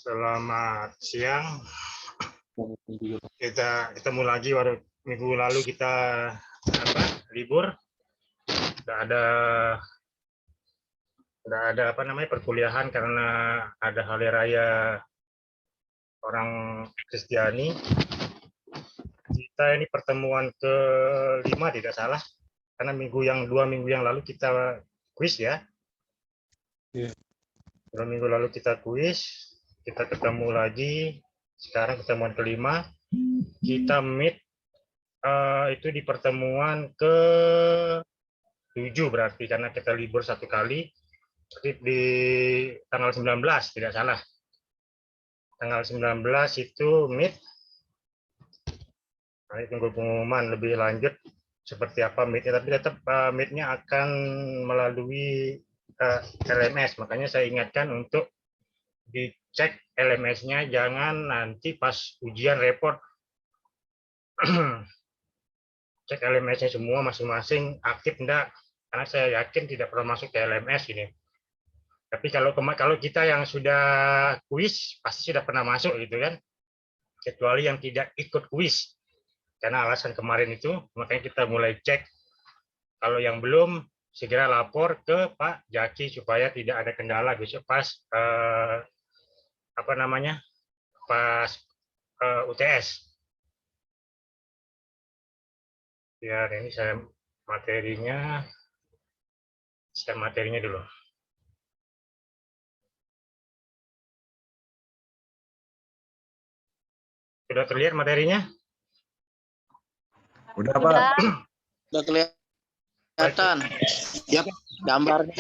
Selamat siang. Kita ketemu lagi. Minggu lalu kita libur. Tidak ada perkuliahan karena ada hari raya orang Kristiani. Kita ini pertemuan ke-5 tidak salah, karena 2 minggu yang lalu kita kuis ya. Yeah. 2 minggu lalu kita kuis. Kita ketemu lagi, sekarang pertemuan ke-5. Kita meet itu di pertemuan ke-7 berarti, karena kita libur 1 kali. Di tanggal 19, tidak salah. Tanggal 19 itu meet. Nah, tunggu pengumuman lebih lanjut seperti apa meet-nya, tapi tetap meet-nya akan melalui LMS. Makanya saya ingatkan untuk dicek LMS-nya, jangan nanti pas ujian report cek LMS-nya semua masing-masing aktif enggak, karena saya yakin tidak pernah masuk ke LMS ini. Tapi kalau kita yang sudah kuis pasti sudah pernah masuk gitu kan, kecuali yang tidak ikut kuis karena alasan kemarin itu. Makanya kita mulai cek. Kalau yang belum, segera lapor ke Pak Jaki supaya tidak ada kendala besok pas UTS. Ya, ini saya materinya dulu. Sudah terlihat materinya? Udah, Pak. Udah kelihatan. Ya, gambarnya.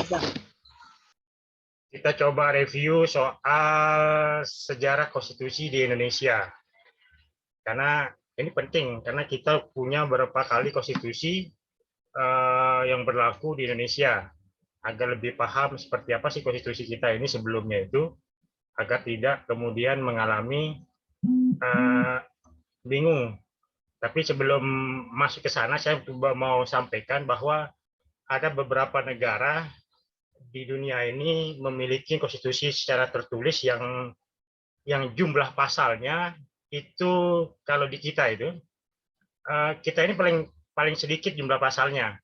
Kita coba review soal sejarah konstitusi di Indonesia. Karena ini penting, karena kita punya beberapa kali konstitusi yang berlaku di Indonesia. Agar lebih paham seperti apa sih konstitusi kita ini sebelumnya itu, agar tidak kemudian mengalami bingung. Tapi sebelum masuk ke sana, saya mau sampaikan bahwa ada beberapa negara di dunia ini memiliki konstitusi secara tertulis yang jumlah pasalnya itu, kalau di kita itu, kita ini paling sedikit jumlah pasalnya.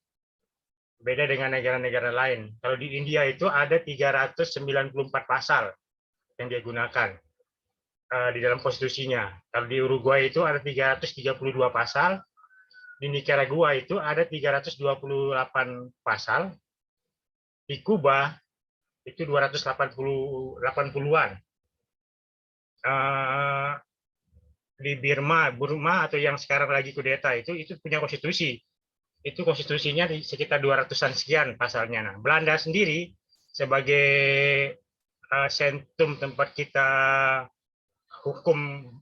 Beda dengan negara-negara lain. Kalau di India itu ada 394 pasal yang digunakan di dalam konstitusinya. Kalau di Uruguay itu ada 332 pasal, di Nicaragua itu ada 328 pasal, di Kuba itu 280-an. Di Burma atau yang sekarang lagi kudeta itu punya konstitusi. Itu konstitusinya sekitar 200-an sekian pasalnya. Nah, Belanda sendiri sebagai sentrum tempat kita hukum,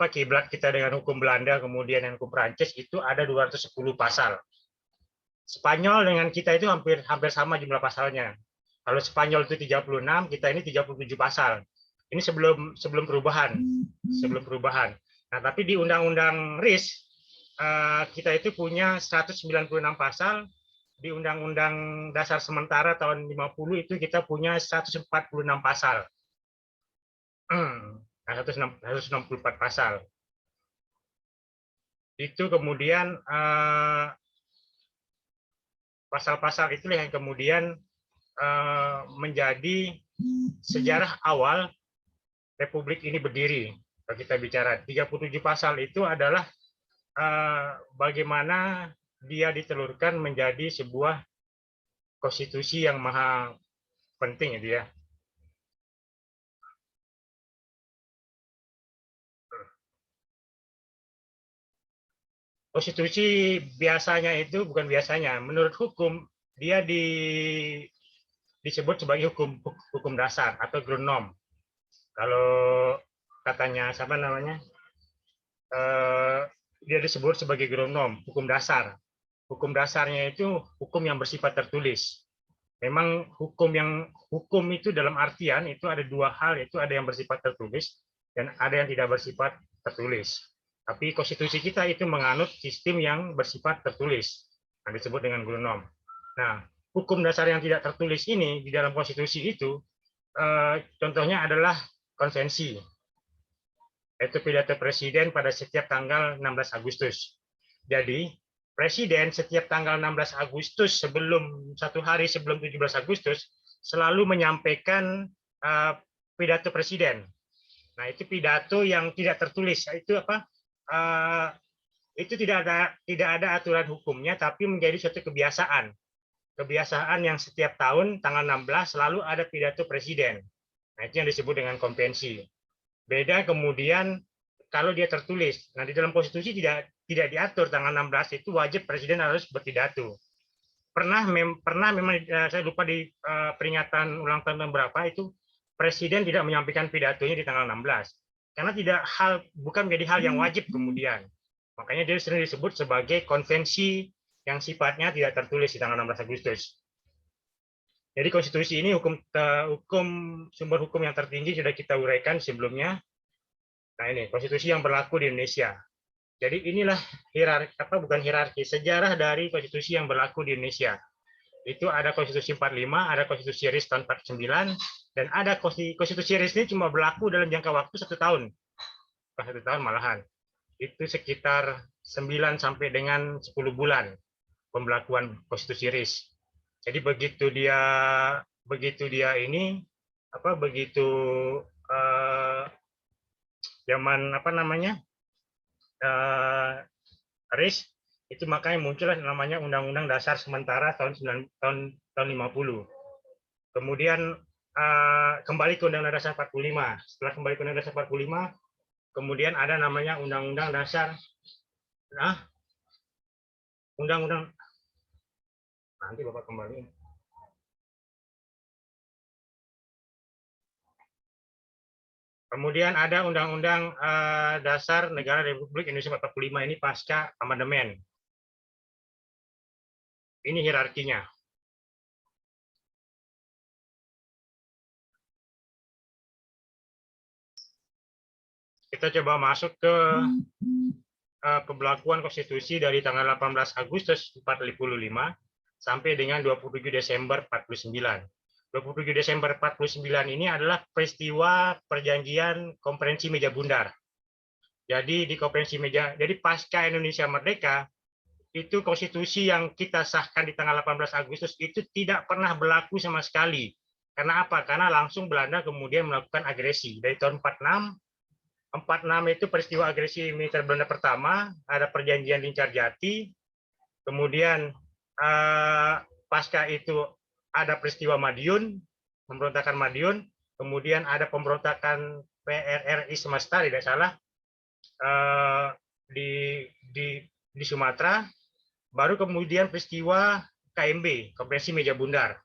kiblat kita dengan hukum Belanda, kemudian yang hukum Prancis itu ada 210 pasal. Spanyol dengan kita itu hampir sama jumlah pasalnya. Kalau Spanyol itu 36, kita ini 37 pasal. Ini sebelum perubahan. Nah, tapi di Undang-Undang RIS kita itu punya 196 pasal. Di Undang-Undang Dasar Sementara tahun 50 itu kita punya 146 pasal. 164 pasal. Itu kemudian pasal-pasal itulah yang kemudian menjadi sejarah awal Republik ini berdiri. Kalau kita bicara 37 pasal itu adalah bagaimana dia ditelurkan menjadi sebuah konstitusi yang maha penting itu ya. Konstitusi biasanya itu bukan biasanya, menurut hukum dia disebut sebagai hukum dasar atau ground norm. Kalau katanya siapa namanya, dia disebut sebagai ground norm, hukum dasar. Hukum dasarnya itu hukum yang bersifat tertulis. Memang hukum itu dalam artian itu ada dua hal, yaitu ada yang bersifat tertulis dan ada yang tidak bersifat tertulis. Tapi konstitusi kita itu menganut sistem yang bersifat tertulis, yang disebut dengan ground norm. Nah, hukum dasar yang tidak tertulis ini di dalam konstitusi itu, contohnya adalah konvensi. yaitu pidato presiden pada setiap tanggal 16 Agustus. Jadi, presiden setiap tanggal 16 Agustus satu hari sebelum 17 Agustus selalu menyampaikan pidato presiden. Nah, itu pidato yang tidak tertulis. Itu apa? Itu tidak ada aturan hukumnya, tapi menjadi suatu kebiasaan. Kebiasaan yang setiap tahun tanggal 16 selalu ada pidato presiden. Nah, itu yang disebut dengan konvensi. Beda kemudian kalau dia tertulis. Nah, di dalam konstitusi tidak diatur tanggal 16 itu wajib presiden harus berpidato. Pernah memang saya lupa di peringatan ulang tahun berapa itu presiden tidak menyampaikan pidatonya di tanggal 16. Karena bukan menjadi hal yang wajib kemudian. Makanya dia sering disebut sebagai konvensi yang sifatnya tidak tertulis di tanggal 16 Agustus. Jadi konstitusi ini sumber hukum yang tertinggi sudah kita uraikan sebelumnya. Nah, ini konstitusi yang berlaku di Indonesia. Jadi inilah hierarki sejarah dari konstitusi yang berlaku di Indonesia. Itu ada konstitusi 45, ada konstitusi RIS tahun 49, dan ada konstitusi RIS ini cuma berlaku dalam jangka waktu 1 tahun. 1 tahun malahan. Itu sekitar 9 sampai dengan 10 bulan pembelakuan konstitusi RIS. Jadi begitu dia ini zaman RIS itu makanya muncullah namanya Undang-Undang Dasar Sementara tahun 50. Kemudian kembali ke Undang-Undang Dasar 45. Setelah kembali ke Undang-Undang Dasar 45, kemudian ada namanya Undang-Undang Dasar Undang-Undang nanti Bapak kembali. Kemudian ada Undang-Undang Dasar Negara Republik Indonesia 45 ini pasca amandemen. Ini hierarkinya. Kita coba masuk ke pembelakuan konstitusi dari tanggal 18 Agustus 45 sampai dengan 27 Desember 49. 27 Desember 49 ini adalah peristiwa perjanjian konferensi meja bundar. Jadi jadi pasca Indonesia merdeka, itu konstitusi yang kita sahkan di tanggal 18 Agustus itu tidak pernah berlaku sama sekali. Karena apa? Karena langsung Belanda kemudian melakukan agresi. Dari tahun 46 itu peristiwa agresi militer Belanda pertama, ada perjanjian Lincar Jati, kemudian pasca itu ada peristiwa Madiun, pemberontakan Madiun, kemudian ada pemberontakan PRRI Semesta, tidak salah, di Sumatera, baru kemudian peristiwa KMB, Konferensi Meja Bundar.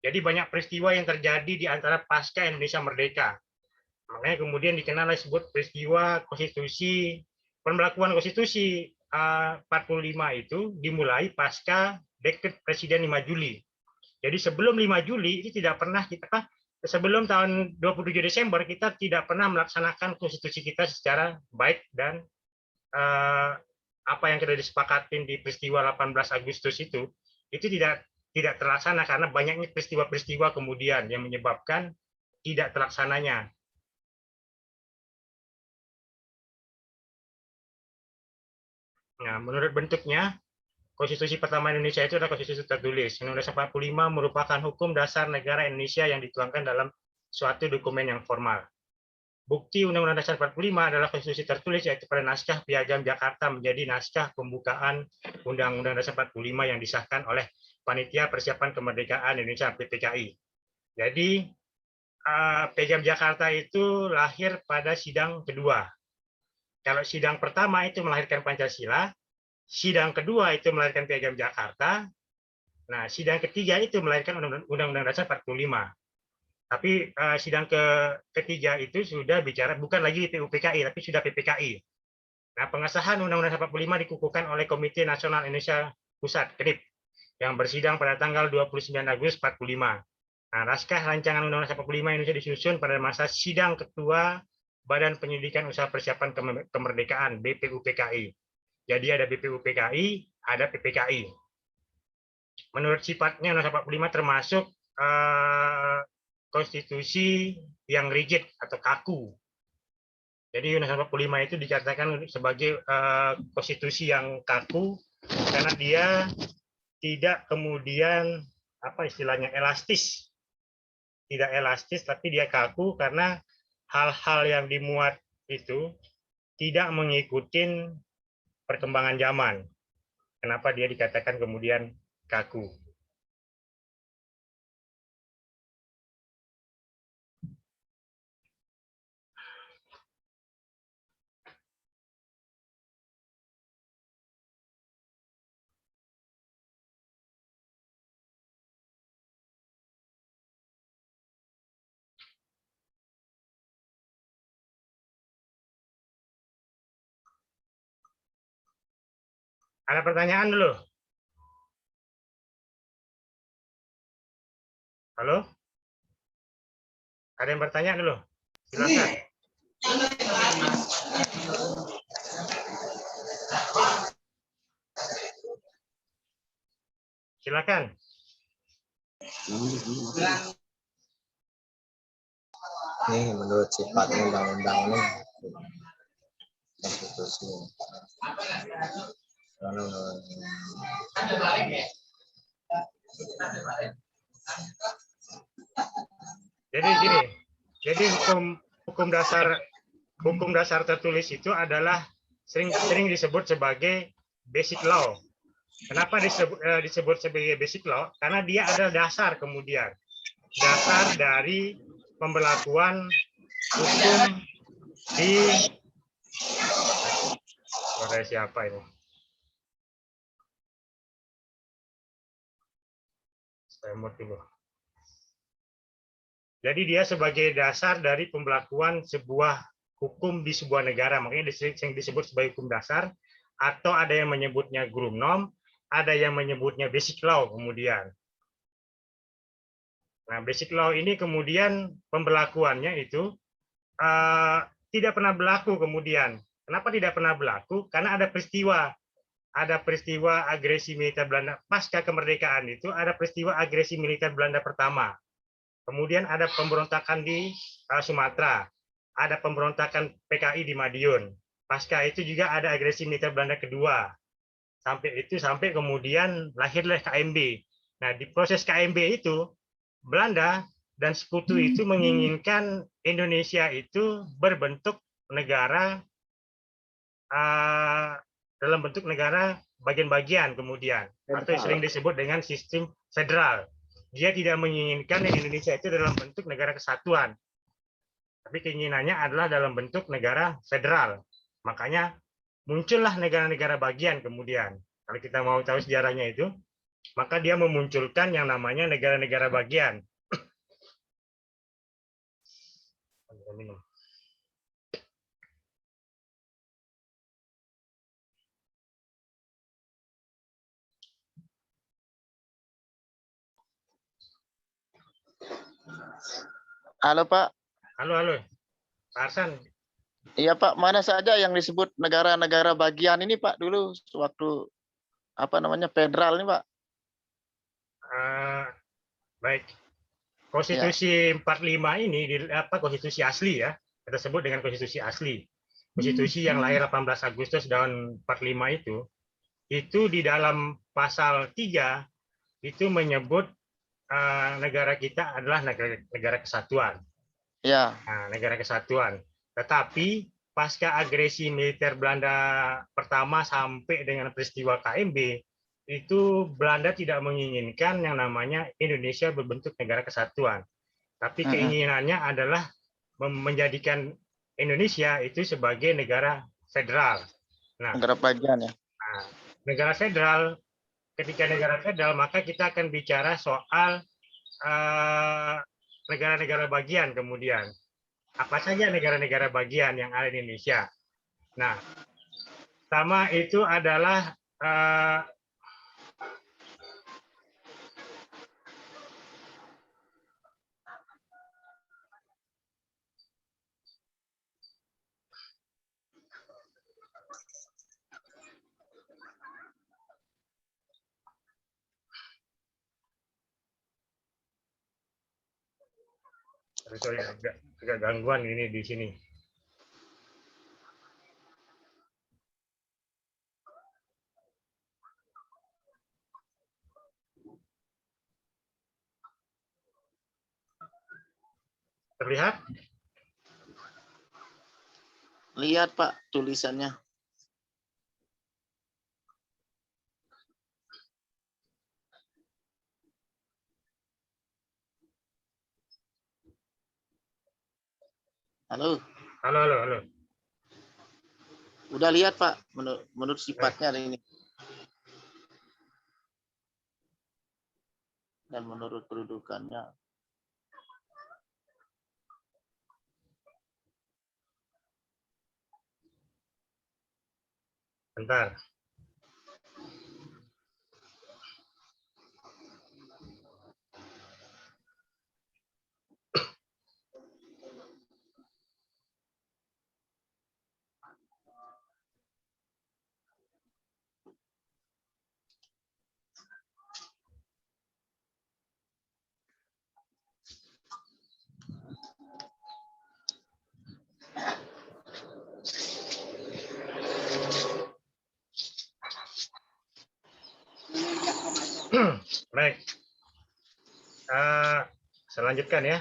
Jadi banyak peristiwa yang terjadi di antara pasca Indonesia merdeka. Makanya kemudian dikenal disebut peristiwa konstitusi, pembelakuan konstitusi 45 itu dimulai pasca dekret Presiden 5 Juli. Jadi sebelum 5 Juli itu tidak pernah sebelum tahun 27 Desember kita tidak pernah melaksanakan konstitusi kita secara baik dan apa yang sudah disepakatin di peristiwa 18 Agustus itu tidak terlaksana karena banyaknya peristiwa-peristiwa kemudian yang menyebabkan tidak terlaksananya. Nah, menurut bentuknya, konstitusi pertama Indonesia itu adalah konstitusi tertulis. Undang-Undang 45 merupakan hukum dasar negara Indonesia yang dituangkan dalam suatu dokumen yang formal. Bukti Undang-Undang Dasar 45 adalah konstitusi tertulis, yaitu pada naskah Piagam Jakarta menjadi naskah pembukaan Undang-Undang Dasar 45 yang disahkan oleh Panitia Persiapan Kemerdekaan Indonesia (PPKI). Jadi, Piagam Jakarta itu lahir pada sidang kedua. Kalau sidang pertama itu melahirkan Pancasila, sidang kedua itu melahirkan Piagam Jakarta, nah sidang ketiga itu melahirkan Undang-Undang Dasar 45. Tapi sidang ketiga itu sudah bicara bukan lagi PUPKI, tapi sudah PPKI. Nah, pengesahan Undang-Undang Dasar 45 dikukuhkan oleh Komite Nasional Indonesia Pusat (KNIP) yang bersidang pada tanggal 29 Agustus 45. Nah, naskah rancangan Undang-Undang Dasar 45 Indonesia disusun pada masa sidang ketua Badan Penyelidikan Usaha Persiapan Kemerdekaan (BPUPKI). Jadi ada BPUPKI, ada PPKI. Menurut sifatnya Undang-Undang 45 termasuk konstitusi yang rigid atau kaku. Jadi Undang-Undang 45 itu dikatakan sebagai konstitusi yang kaku karena dia tidak kemudian apa istilahnya elastis, tidak elastis tapi dia kaku karena hal-hal yang dimuat itu tidak mengikuti perkembangan zaman. Kenapa dia dikatakan kemudian kaku? Ada pertanyaan dulu? Halo? Ada yang bertanya dulu? Silakan. Silakan. Ini menurut sifat undang-undang ini konstitusi. Jadi gini, jadi hukum dasar tertulis itu adalah sering disebut sebagai basic law. Kenapa disebut sebagai basic law? Karena dia ada dasar kemudian. Dasar dari pemberlakuan hukum di suara siapa ini? Saya mau dulu. Jadi dia sebagai dasar dari pemberlakuan sebuah hukum di sebuah negara, makanya yang disebut sebagai hukum dasar, atau ada yang menyebutnya Grundnorm, ada yang menyebutnya basic law kemudian. Nah, basic law ini kemudian pemberlakuannya itu tidak pernah berlaku kemudian. Kenapa tidak pernah berlaku? Karena ada peristiwa agresi militer Belanda pasca kemerdekaan itu, ada peristiwa agresi militer Belanda pertama. Kemudian ada pemberontakan di Sumatera, ada pemberontakan PKI di Madiun. Pasca itu juga ada agresi militer Belanda kedua. Sampai kemudian lahirlah KMB. Nah, di proses KMB itu Belanda dan sekutu itu menginginkan Indonesia itu berbentuk negara dalam bentuk negara bagian-bagian kemudian, atau sering disebut dengan sistem federal. Dia tidak menginginkan Indonesia itu dalam bentuk negara kesatuan, tapi keinginannya adalah dalam bentuk negara federal. Makanya muncullah negara-negara bagian kemudian. Kalau kita mau tahu sejarahnya itu, maka dia memunculkan yang namanya negara-negara bagian. Halo Pak. Halo, Pak Arsan. Iya Pak, mana saja yang disebut negara-negara bagian ini Pak dulu waktu apa namanya federal ini Pak? Baik. Konstitusi 45 ini konstitusi asli ya. Kita sebut dengan konstitusi asli. Konstitusi yang lahir 18 Agustus tahun 45 itu di dalam pasal 3 itu menyebut negara kita adalah negara kesatuan. Ya. Nah, negara kesatuan. Tetapi pasca agresi militer Belanda pertama sampai dengan peristiwa KMB, itu Belanda tidak menginginkan yang namanya Indonesia berbentuk negara kesatuan. Tapi keinginannya adalah menjadikan Indonesia itu sebagai negara federal. Nah, negara bagian ya. Nah, negara federal, ketika negara federal maka kita akan bicara soal negara-negara bagian kemudian. Apa saja negara-negara bagian yang ada di Indonesia? Nah, pertama itu adalah sorry, agak gangguan ini di sini. Terlihat? Lihat Pak tulisannya. Halo, Halo, halo, halo. udah lihat Pak menurut sifatnya ini. Dan menurut kedudukannya. Bentar. Baik. Saya lanjutkan ya.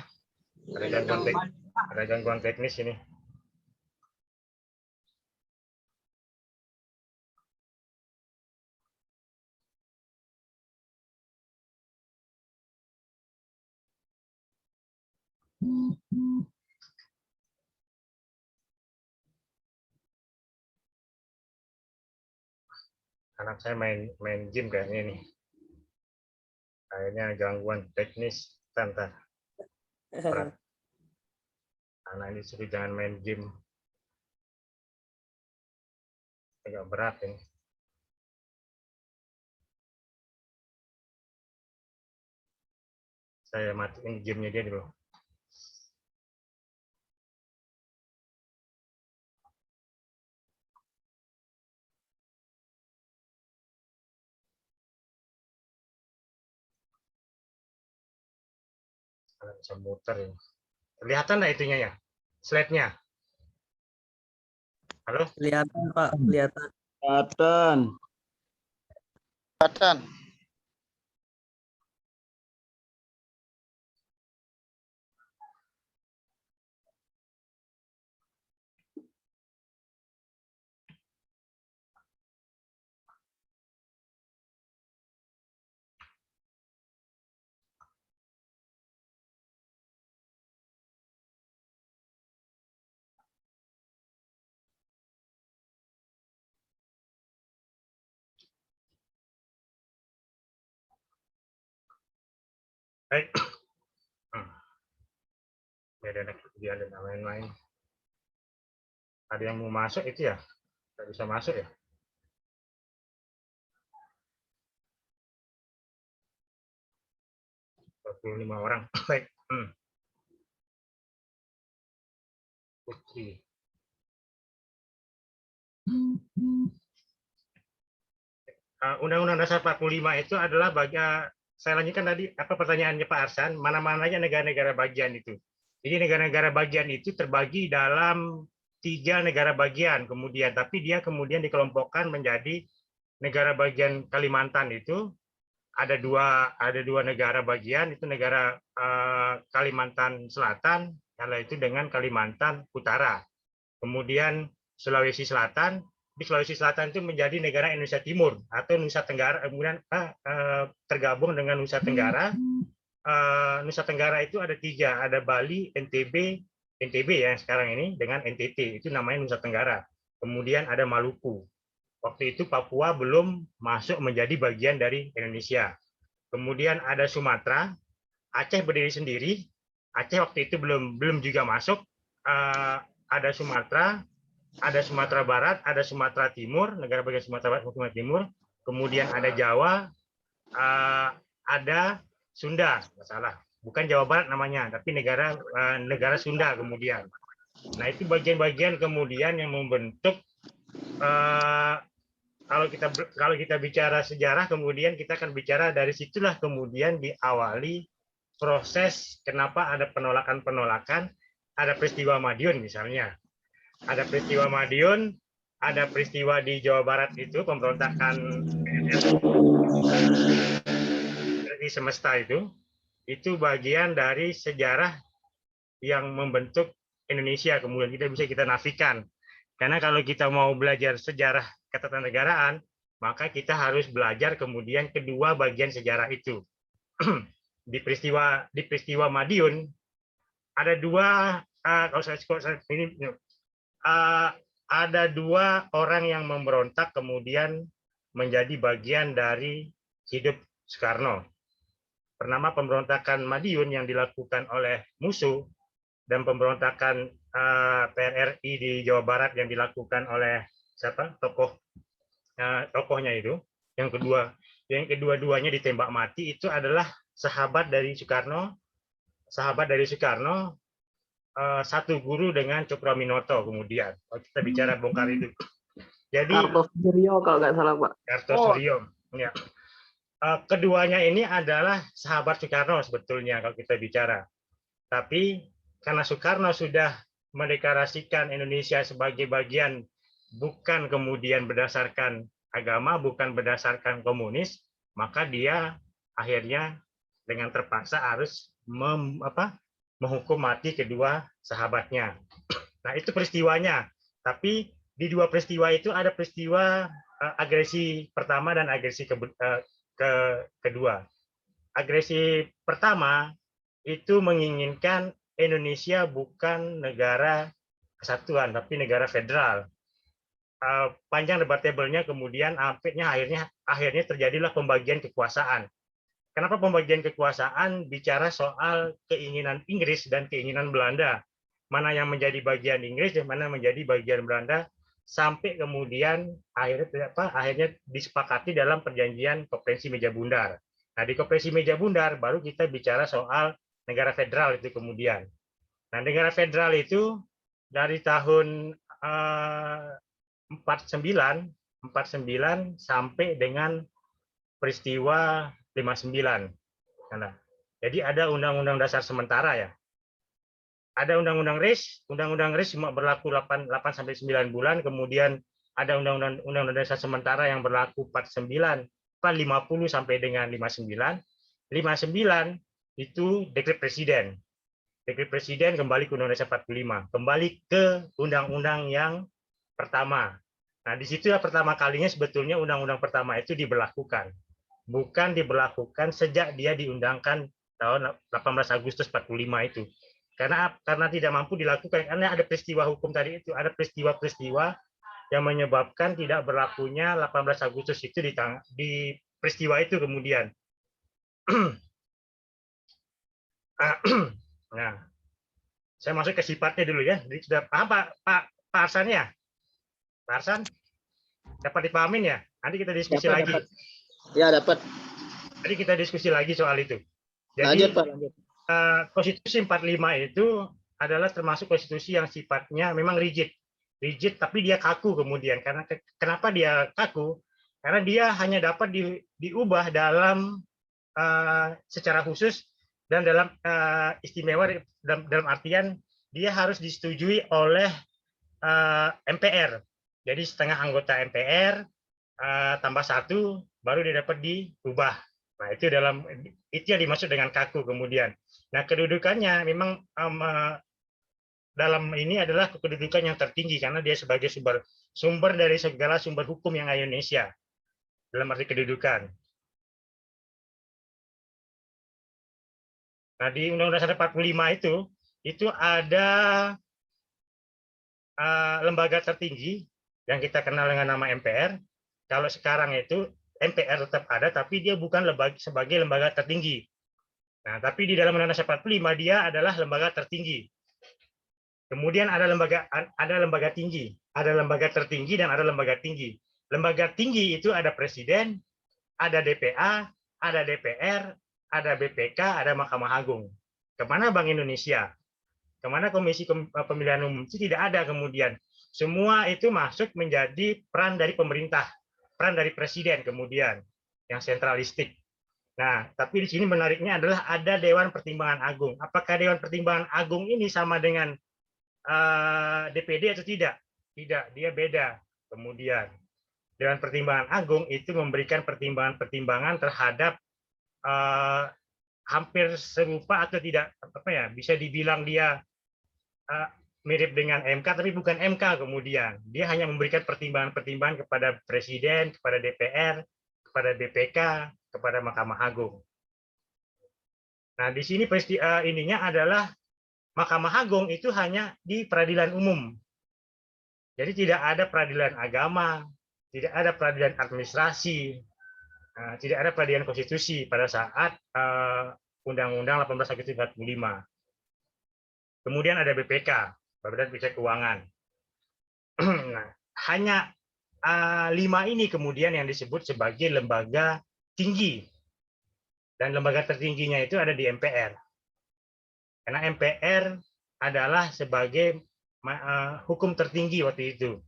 Ada gangguan teknis ini. Anak saya main game kayaknya nih. Kayaknya gangguan teknis. Tantan. Anak ini suruh jangan main game. Agak berat ini. Saya matiin gamenya dia dulu. Bisa muter ya. Kelihatan nggak itunya ya? Slide-nya? Halo? Kelihatan Pak, kelihatan. Kelihatan. Kelihatan. Baik. Dia ada main-main. Ada yang mau masuk itu ya? Nggak bisa masuk ya? Lima orang. Baik. Putri. Undang-Undang Dasar 45 itu adalah saya lanjutkan tadi apa pertanyaannya Pak Arsan, mana-mananya negara-negara bagian itu. Jadi negara-negara bagian itu terbagi dalam 3 negara bagian kemudian, tapi dia kemudian dikelompokkan menjadi negara bagian Kalimantan itu ada dua negara bagian, itu negara Kalimantan Selatan, yaitu dengan Kalimantan Utara. Kemudian Sulawesi Selatan, di Sulawesi Selatan itu menjadi negara Indonesia Timur atau Nusa Tenggara, kemudian tergabung dengan Nusa Tenggara. Nusa Tenggara itu ada 3, ada Bali, NTB ya sekarang ini dengan NTT, itu namanya Nusa Tenggara. Kemudian ada Maluku. Waktu itu Papua belum masuk menjadi bagian dari Indonesia. Kemudian ada Sumatera, Aceh berdiri sendiri. Aceh waktu itu belum juga masuk. Ada Sumatera Barat, ada Sumatera Timur, negara bagian Sumatera Barat, Sumatera Timur. Kemudian ada Jawa, ada Sunda, salah. Bukan Jawa Barat namanya, tapi negara Sunda kemudian. Nah, itu bagian-bagian kemudian yang membentuk kalau kita bicara sejarah, kemudian kita akan bicara dari situlah kemudian diawali proses kenapa ada penolakan-penolakan, ada peristiwa Madiun misalnya. Ada peristiwa Madiun, ada peristiwa di Jawa Barat itu pemberontakan di semesta itu bagian dari sejarah yang membentuk Indonesia kemudian kita nafikan. Karena kalau kita mau belajar sejarah ketatanegaraan, maka kita harus belajar kemudian kedua bagian sejarah itu. Di peristiwa Madiun ada dua ada dua orang yang memberontak kemudian menjadi bagian dari hidup Soekarno. Pertama pemberontakan Madiun yang dilakukan oleh musuh dan pemberontakan PRRI di Jawa Barat yang dilakukan oleh siapa tokohnya itu. Yang kedua-duanya ditembak mati itu adalah sahabat dari Soekarno, satu guru dengan Cokroaminoto kemudian. Kalau kita bicara bongkar itu. Jadi Kartosuryo kalau nggak salah Pak. Kartosuryo. Ya. Keduanya ini adalah sahabat Soekarno sebetulnya kalau kita bicara. Tapi karena Soekarno sudah mendeklarasikan Indonesia sebagai bagian bukan kemudian berdasarkan agama, bukan berdasarkan komunis, maka dia akhirnya dengan terpaksa harus menghukum mati kedua sahabatnya. Nah, itu peristiwanya. Tapi di dua peristiwa itu ada peristiwa agresi pertama dan agresi kedua. Agresi pertama itu menginginkan Indonesia bukan negara kesatuan, tapi negara federal. Panjang debatable-nya kemudian akhirnya terjadilah pembagian kekuasaan. Kenapa pembagian kekuasaan bicara soal keinginan Inggris dan keinginan Belanda? Mana yang menjadi bagian Inggris dan mana menjadi bagian Belanda, sampai kemudian akhirnya disepakati dalam perjanjian Konferensi Meja Bundar. Nah, di Konferensi Meja Bundar baru kita bicara soal negara federal itu kemudian. Nah, negara federal itu dari tahun 49 sampai dengan peristiwa 59. Nah, jadi ada Undang-Undang Dasar sementara ya. Ada Undang-Undang RIS cuma berlaku 8 sampai 9 bulan, kemudian ada Undang-Undang Dasar sementara yang berlaku 50 sampai dengan 59. 59 itu dekret presiden. Dekret presiden kembali ke Undang-Undang Dasar 45, kembali ke undang-undang yang pertama. Nah, di situ ya pertama kalinya sebetulnya undang-undang pertama itu diberlakukan. Bukan diberlakukan sejak dia diundangkan tahun 18 Agustus 45 itu. Karena tidak mampu dilakukan, karena ada peristiwa hukum tadi itu, ada peristiwa-peristiwa yang menyebabkan tidak berlakunya 18 Agustus itu di peristiwa itu kemudian. Nah, saya masuk ke sifatnya dulu ya. Jadi sudah paham Pak Arsan ya? Pak Arsan? Dapat dipahamin ya? Nanti kita diskusi lagi. Dapat. Ya, dapat. Jadi kita diskusi lagi soal itu. Jadi, lanjut, Pak. Lanjut. Konstitusi 45 itu adalah termasuk konstitusi yang sifatnya memang rigid, tapi dia kaku kemudian. Karena kenapa dia kaku? Karena dia hanya dapat diubah dalam secara khusus dan dalam istimewa dalam artian dia harus disetujui oleh MPR. Jadi setengah anggota MPR tambah 1 baru dia dapat diubah. Nah, itu yang dimaksud dengan kaku kemudian. Nah, kedudukannya memang dalam ini adalah kedudukan yang tertinggi karena dia sebagai sumber dari segala sumber hukum yang ada di Indonesia dalam arti kedudukan. Nah, di Undang-Undang Dasar 45 itu ada lembaga tertinggi yang kita kenal dengan nama MPR. Kalau sekarang itu MPR tetap ada, tapi dia bukan sebagai lembaga tertinggi. Nah, tapi di dalam Undang-Undang Dasar 45 dia adalah lembaga tertinggi. Kemudian ada lembaga tinggi, ada lembaga tertinggi dan ada lembaga tinggi. Lembaga tinggi itu ada presiden, ada DPA, ada DPR, ada BPK, ada Mahkamah Agung. Kemana Bank Indonesia? Kemana Komisi Pemilihan Umum? Itu tidak ada kemudian. Semua itu masuk menjadi peran dari pemerintah, peran dari presiden kemudian yang sentralistik. Nah, tapi di sini menariknya adalah ada Dewan Pertimbangan Agung. Apakah Dewan Pertimbangan Agung ini sama dengan DPD atau tidak? Tidak, dia beda. Kemudian Dewan Pertimbangan Agung itu memberikan pertimbangan-pertimbangan terhadap hampir serupa atau tidak apa ya, bisa dibilang dia mirip dengan MK, tapi bukan MK. Kemudian dia hanya memberikan pertimbangan-pertimbangan kepada Presiden, kepada DPR, kepada BPK, kepada Mahkamah Agung. Nah, di sini ininya adalah Mahkamah Agung itu hanya di peradilan umum. Jadi tidak ada peradilan agama, tidak ada peradilan administrasi, tidak ada peradilan konstitusi pada saat Undang-Undang 18 Agustus 45. Kemudian ada BPK, Badan Periksa Keuangan. Nah, hanya 5 ini kemudian yang disebut sebagai lembaga tinggi. Dan lembaga tertingginya itu ada di MPR. Karena MPR adalah sebagai hukum tertinggi waktu itu.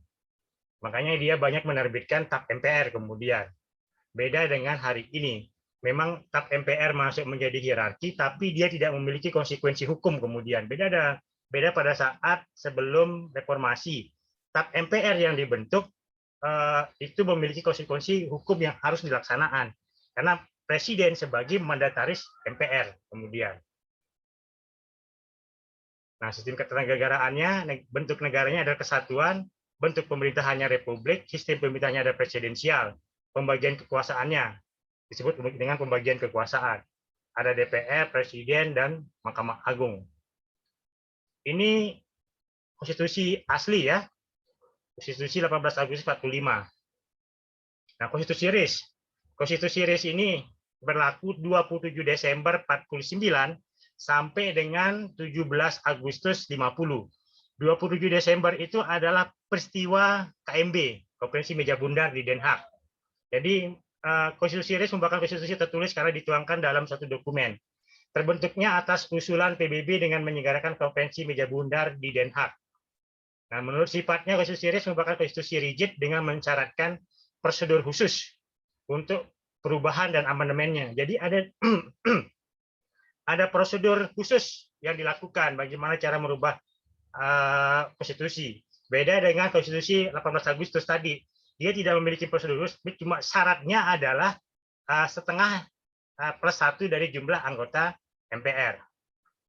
Makanya dia banyak menerbitkan TAP MPR kemudian. Beda dengan hari ini. Memang TAP MPR masuk menjadi hierarki, tapi dia tidak memiliki konsekuensi hukum kemudian. Beda pada saat sebelum reformasi. TAP MPR yang dibentuk itu memiliki konsekuensi hukum yang harus dilaksanakan. Karena Presiden sebagai mandataris MPR kemudian. Nah, sistem ketenagaraannya, bentuk negaranya adalah kesatuan, bentuk pemerintahannya republik, sistem pemerintahannya ada presidensial, pembagian kekuasaannya disebut dengan pembagian kekuasaan. Ada DPR, Presiden, dan Mahkamah Agung. Ini konstitusi asli ya, konstitusi 18 Agustus 45. Nah, konstitusi RIS ini berlaku 27 Desember 49 sampai dengan 17 Agustus 50. 27 Desember itu adalah peristiwa KMB, Konferensi Meja Bundar di Den Haag. Jadi konstitusi RIS merupakan konstitusi tertulis karena dituangkan dalam satu dokumen. Terbentuknya atas usulan PBB dengan menyelenggarakan Konferensi Meja Bundar di Den Haag. Nah, menurut sifatnya konstitusi RIS merupakan konstitusi rigid dengan mensyaratkan prosedur khusus untuk perubahan dan amandemennya. Jadi ada prosedur khusus yang dilakukan bagaimana cara merubah konstitusi. Beda dengan konstitusi 18 Agustus tadi. Dia tidak memiliki prosedur khusus, cuma syaratnya adalah setengah +1 dari jumlah anggota MPR.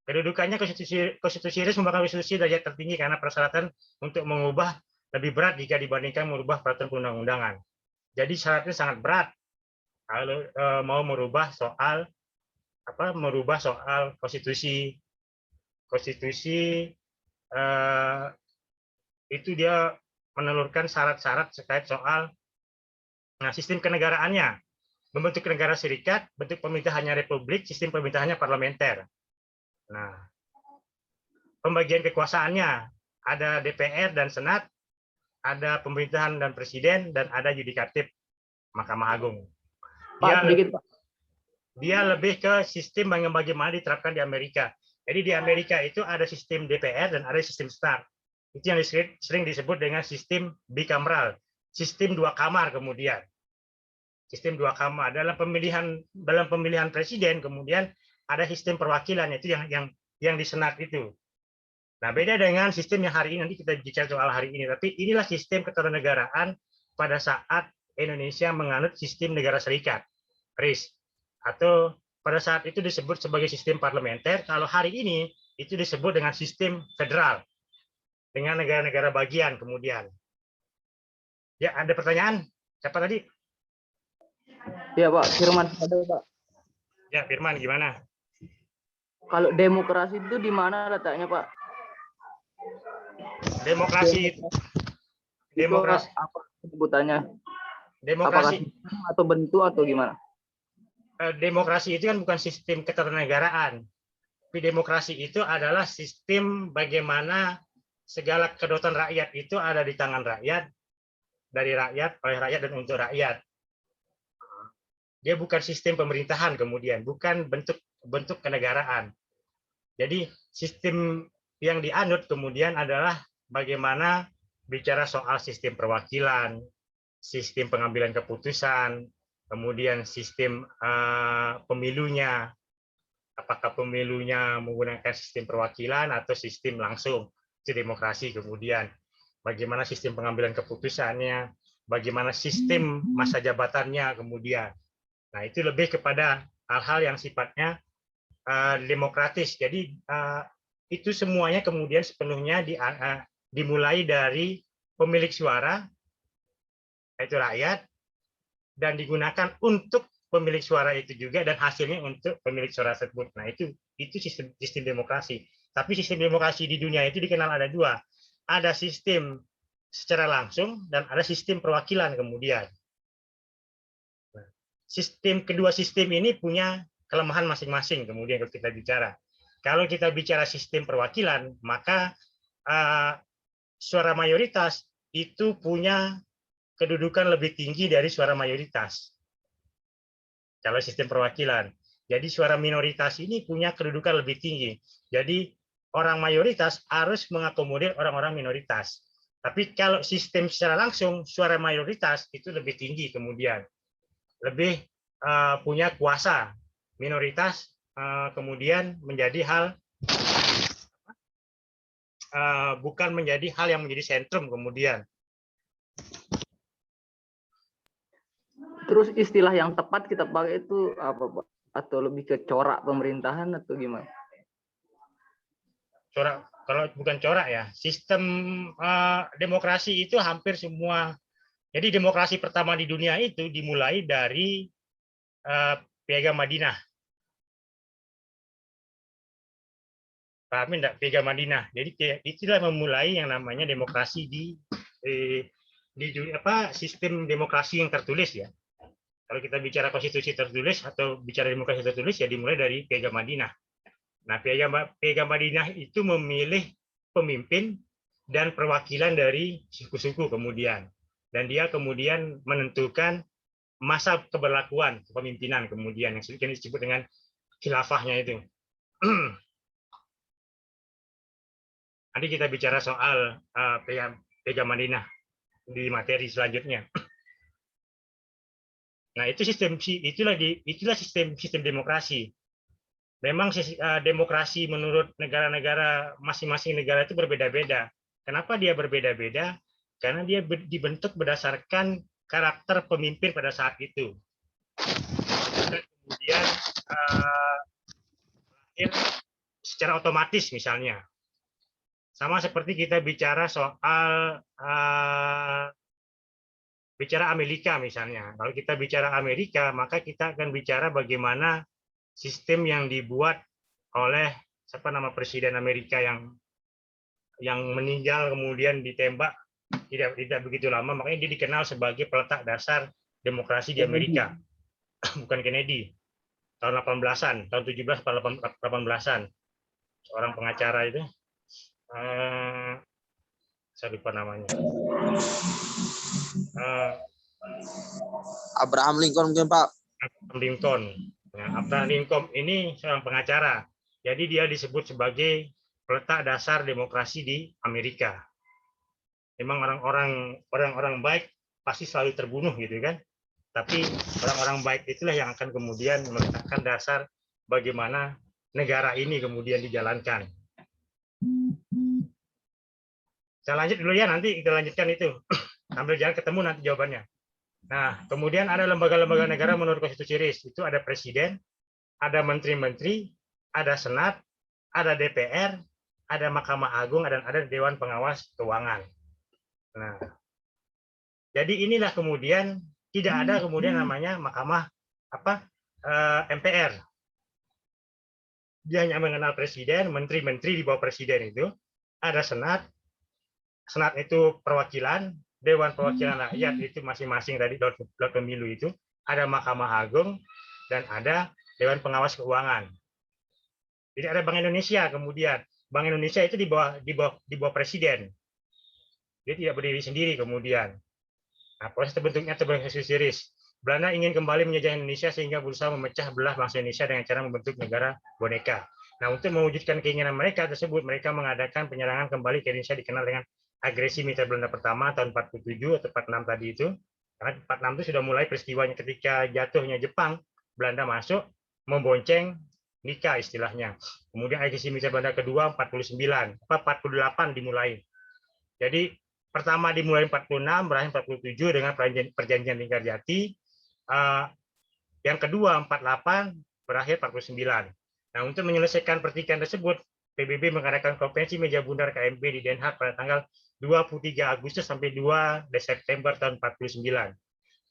Kedudukannya konstitusi RIS merupakan konstitusi derajat tertinggi karena persyaratan untuk mengubah lebih berat jika dibandingkan merubah peraturan perundang-undangan. Jadi syaratnya sangat berat kalau mau merubah soal konstitusi itu dia menelurkan syarat-syarat terkait soal sistem kenegaraannya, membentuk negara serikat, bentuk pemerintahannya republik, sistem pemerintahannya parlementer. Nah, pembagian kekuasaannya ada DPR dan Senat, ada pemerintahan dan presiden, dan ada yudikatif Mahkamah Agung. Dia lebih ke sistem yang bagaimana diterapkan di Amerika. Jadi di Amerika itu ada sistem DPR dan ada sistem Senat. Itu yang sering disebut dengan sistem bicameral, sistem 2 kamar kemudian. Sistem 2 kamar dalam pemilihan presiden kemudian ada sistem perwakilan, itu yang di Senat itu. Nah, beda dengan sistem yang hari ini, nanti kita bicara soal hari ini, tapi inilah sistem ketatanegaraan pada saat Indonesia menganut sistem negara serikat, RIS. Atau pada saat itu disebut sebagai sistem parlementer, kalau hari ini itu disebut dengan sistem federal, dengan negara-negara bagian kemudian. Ya, ada pertanyaan? Siapa tadi? Ya Pak, Firman ada Pak. Ya, Firman gimana? Kalau demokrasi itu di mana letaknya Pak? Demokrasi apa sebutannya? Demokrasi Atau bentuk atau gimana? Demokrasi itu kan bukan sistem ketatanegaraan. Tapi demokrasi itu adalah sistem bagaimana segala kedaulatan rakyat itu ada di tangan rakyat, dari rakyat, oleh rakyat, dan untuk rakyat. Dia bukan sistem pemerintahan kemudian, bukan bentuk kenegaraan. Jadi sistem yang dianut kemudian adalah bagaimana bicara soal sistem perwakilan, sistem pengambilan keputusan, kemudian sistem pemilunya, apakah pemilunya menggunakan sistem perwakilan atau sistem langsung, itu demokrasi. Kemudian bagaimana sistem pengambilan keputusannya, bagaimana sistem masa jabatannya kemudian. Nah, itu lebih kepada hal-hal yang sifatnya demokratis. Jadi itu semuanya kemudian sepenuhnya dimulai dari pemilik suara, yaitu rakyat, dan digunakan untuk pemilik suara itu juga, dan hasilnya untuk pemilik suara tersebut. Nah, itu sistem demokrasi. Tapi sistem demokrasi di dunia itu dikenal ada dua. Ada sistem secara langsung dan ada sistem perwakilan kemudian. Nah, kedua sistem ini punya kelemahan masing-masing kemudian kalau kita bicara. Kalau kita bicara sistem perwakilan, maka suara mayoritas itu punya kedudukan lebih tinggi dari suara mayoritas. Kalau sistem perwakilan. Jadi suara minoritas ini punya kedudukan lebih tinggi. Jadi orang mayoritas harus mengakomodir orang-orang minoritas. Tapi kalau sistem secara langsung, suara mayoritas itu lebih tinggi kemudian. Lebih punya kuasa. Minoritas kemudian menjadi hal, bukan menjadi hal yang menjadi sentrum kemudian. Terus istilah yang tepat kita pakai itu apa, Pak? Atau lebih ke corak pemerintahan atau gimana? Corak, kalau bukan corak ya, sistem demokrasi itu hampir semua. Jadi demokrasi pertama di dunia itu dimulai dari Piagam Madinah. Paham enggak? Piagam Madinah. Jadi itulah memulai yang namanya demokrasi di sistem demokrasi yang tertulis ya. Kalau kita bicara konstitusi tertulis atau bicara demokrasi tertulis ya dimulai dari Piagam Madinah. Nah, Piagam Madinah itu memilih pemimpin dan perwakilan dari suku-suku kemudian. Dan dia kemudian menentukan masa keberlakuan kepemimpinan kemudian yang disebut dengan khilafahnya itu. Nanti kita bicara soal Piagam Madinah di materi selanjutnya. Nah, itulah sistem demokrasi. Memang demokrasi menurut negara-negara, masing-masing negara itu berbeda-beda. Kenapa dia berbeda-beda? Karena dia dibentuk berdasarkan karakter pemimpin pada saat itu. Dan kemudian secara otomatis misalnya. Sama seperti kita bicara soal bicara Amerika misalnya. Kalau kita bicara Amerika, maka kita akan bicara bagaimana sistem yang dibuat oleh presiden Amerika yang meninggal kemudian ditembak tidak begitu lama, makanya dia dikenal sebagai peletak dasar demokrasi di Amerika. Bukan Kennedy. Tahun 18-an, tahun 17 atau 18-an. Seorang pengacara itu saya lupa namanya. Abraham Lincoln mungkin, Pak. Abraham Lincoln. Nah, Abraham Lincoln ini seorang pengacara. Jadi dia disebut sebagai peletak dasar demokrasi di Amerika. Memang orang-orang baik pasti selalu terbunuh gitu kan. Tapi orang-orang baik itulah yang akan kemudian meletakkan dasar bagaimana negara ini kemudian dijalankan. Saya lanjut dulu ya, nanti kita lanjutkan itu. Sambil jalan ketemu nanti jawabannya. Nah, kemudian ada lembaga-lembaga negara menurut konstitusi RIS. Itu ada presiden, ada menteri-menteri, ada senat, ada DPR, ada Mahkamah Agung, dan ada Dewan Pengawas Keuangan. Nah, jadi inilah kemudian tidak ada kemudian namanya Mahkamah MPR. Dia hanya mengenal presiden, menteri-menteri di bawah presiden itu, ada senat. Senat itu perwakilan, Dewan Perwakilan Rakyat itu masing-masing dari lot pemilu itu, ada Mahkamah Agung, dan ada Dewan Pengawas Keuangan. Jadi ada Bank Indonesia kemudian. Bank Indonesia itu di bawah presiden. Dia tidak berdiri sendiri kemudian. Nah, proses terbentuknya konstitusi RIS. Belanda ingin kembali menjajah Indonesia sehingga berusaha memecah belah bangsa Indonesia dengan cara membentuk negara boneka. Nah, untuk mewujudkan keinginan mereka tersebut, mereka mengadakan penyerangan kembali ke Indonesia dikenal dengan agresi militer Belanda pertama tahun 47 atau 46 tadi itu. Karena 46 itu sudah mulai peristiwanya ketika jatuhnya Jepang, Belanda masuk membonceng Nika istilahnya. Kemudian agresi militer Belanda kedua 48 dimulai. Jadi pertama dimulai 46, berakhir 47 dengan perjanjian Linggarjati. Yang kedua 48 berakhir 49. Nah, untuk menyelesaikan pertikaian tersebut, PBB mengadakan konferensi meja bundar KMP di Den Haag pada tanggal 23 Agustus sampai 2 September tahun 49.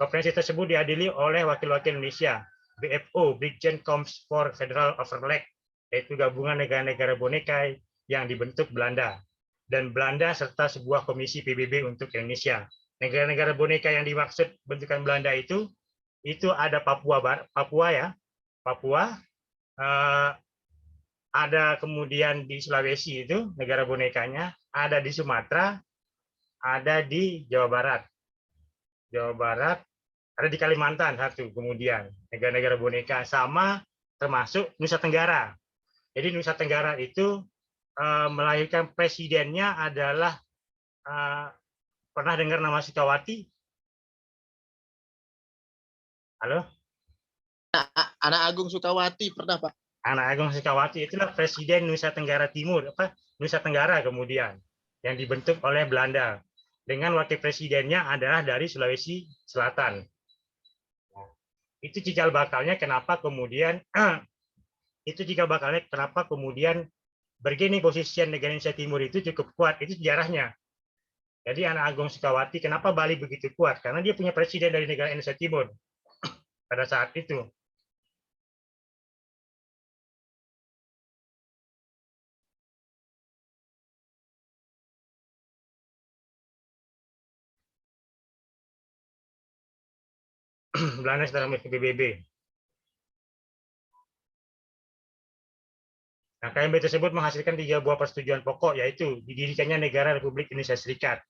Konferensi tersebut dihadiri oleh wakil-wakil Indonesia, BFO, Brigjen Corps for Federal Overleg, yaitu gabungan negara-negara boneka yang dibentuk Belanda, dan Belanda serta sebuah komisi PBB untuk Indonesia. Negara-negara boneka yang dimaksud bentukan Belanda itu ada Papua ya, Papua, ada kemudian di Sulawesi itu negara bonekanya, ada di Sumatera, ada di Jawa Barat, ada di Kalimantan satu, kemudian negara-negara boneka, sama termasuk Nusa Tenggara. Jadi Nusa Tenggara itu melahirkan presidennya adalah, pernah dengar nama Sukawati? Halo? Anak Agung Sukawati pernah, Pak. Anak Agung Sukawati itulah presiden Nusa Tenggara Timur, Nusa Tenggara kemudian, yang dibentuk oleh Belanda. Dengan wakil presidennya adalah dari Sulawesi Selatan. Itu cikal bakalnya kenapa kemudian bergening posisi negara Indonesia Timur itu cukup kuat, itu sejarahnya. Jadi anak Agung Sukawati, kenapa Bali begitu kuat? Karena dia punya presiden dari negara Indonesia Timur pada saat itu. Belanda sedang PBB. Nah, KMB tersebut menghasilkan 3 buah persetujuan pokok, yaitu didirikannya Negara Republik Indonesia Serikat.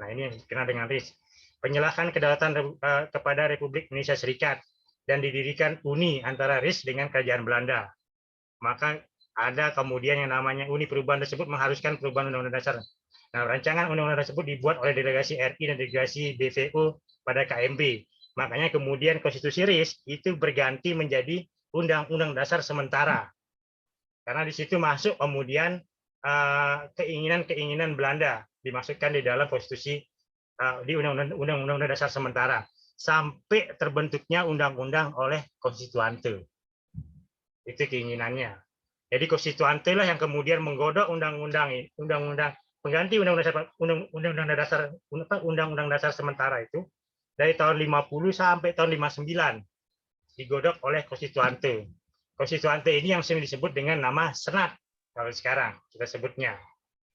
Nah, ini yang dikenal dengan RIS. Penyerahan kedaulatan kepada Republik Indonesia Serikat, dan didirikan uni antara RIS dengan Kerajaan Belanda. Maka ada kemudian yang namanya uni perubahan tersebut mengharuskan perubahan Undang-Undang Dasar. Nah, rancangan Undang-Undang tersebut dibuat oleh delegasi RI dan delegasi BVO pada KMB. Makanya kemudian konstitusi RIS itu berganti menjadi Undang-Undang Dasar sementara. Karena di situ masuk kemudian keinginan-keinginan Belanda dimasukkan di dalam konstitusi, di Undang-Undang Dasar sementara, sampai terbentuknya undang-undang oleh konstituante. Itu keinginannya. Jadi konstituante lah yang kemudian menggodok undang-undang pengganti Undang-Undang Dasar sementara itu dari tahun 50 sampai tahun 59 digodok oleh konstituante. Konstituante ini yang sering disebut dengan nama Senat. Kalau sekarang kita sebutnya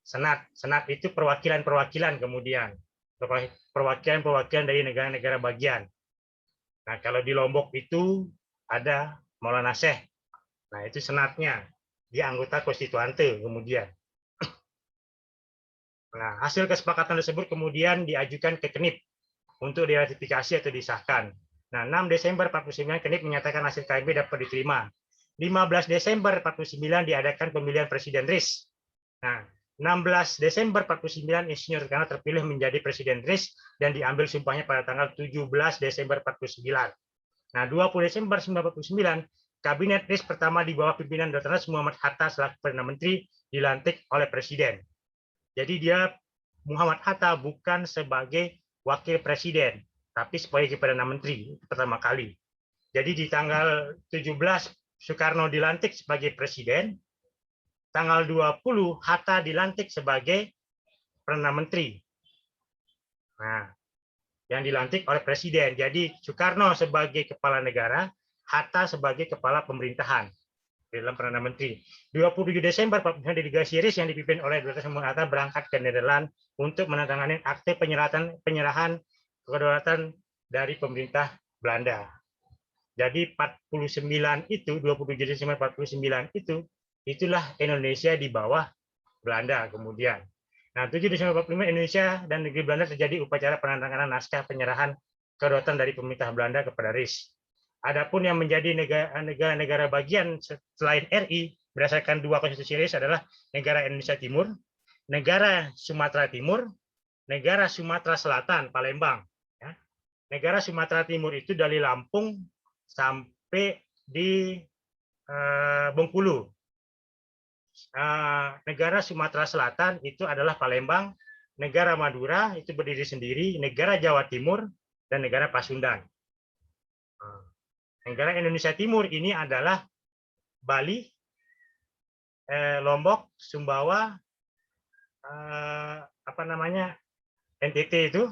Senat. Senat itu perwakilan-perwakilan, kemudian perwakilan-perwakilan dari negara-negara bagian. Nah, kalau di Lombok itu ada Maulana Syekh. Nah, itu senatnya. Dia anggota konstituante kemudian. Nah, hasil kesepakatan tersebut kemudian diajukan ke KNIP untuk diratifikasi atau disahkan. Nah, 6 Desember 49 KNIP menyatakan hasil KMB dapat diterima. 15 Desember 49 diadakan pemilihan Presiden RIS. Nah, 16 Desember 49 Insinyur Soekarno terpilih menjadi Presiden RIS dan diambil sumpahnya pada tanggal 17 Desember 49. Nah, 20 Desember 1949 Kabinet RIS pertama di bawah pimpinan Dr. Muhammad Hatta selaku Perdana Menteri dilantik oleh Presiden. Jadi dia Muhammad Hatta bukan sebagai wakil presiden, tapi sebagai Perdana Menteri pertama kali. Jadi di tanggal 17 Soekarno dilantik sebagai presiden, tanggal 20 Hatta dilantik sebagai Perdana Menteri. Nah, yang dilantik oleh presiden. Jadi Soekarno sebagai kepala negara, Hatta sebagai kepala pemerintahan dalam Perdana Menteri. 27 Desember delegasi RIS yang dipimpin oleh Dr. Muhammad Hatta berangkat ke Nederland untuk menandatangani akte penyerahan kedaulatan dari pemerintah Belanda. Jadi 49 itu, 27 Desember 49 itu, itulah Indonesia di bawah Belanda kemudian. Nah, 7 Desember 45 Indonesia dan negeri Belanda terjadi upacara penandatanganan naskah penyerahan kedaulatan dari pemerintah Belanda kepada RIS. Adapun yang menjadi negara-negara bagian selain RI berdasarkan 2 konstitusi RIS adalah negara Indonesia Timur, negara Sumatera Timur, negara Sumatera Selatan, Palembang. Negara Sumatera Timur itu dari Lampung sampai di Bengkulu. Negara Sumatera Selatan itu adalah Palembang, negara Madura itu berdiri sendiri, negara Jawa Timur, dan negara Pasundan. Negara Indonesia Timur ini adalah Bali, Lombok, Sumbawa, NTT itu,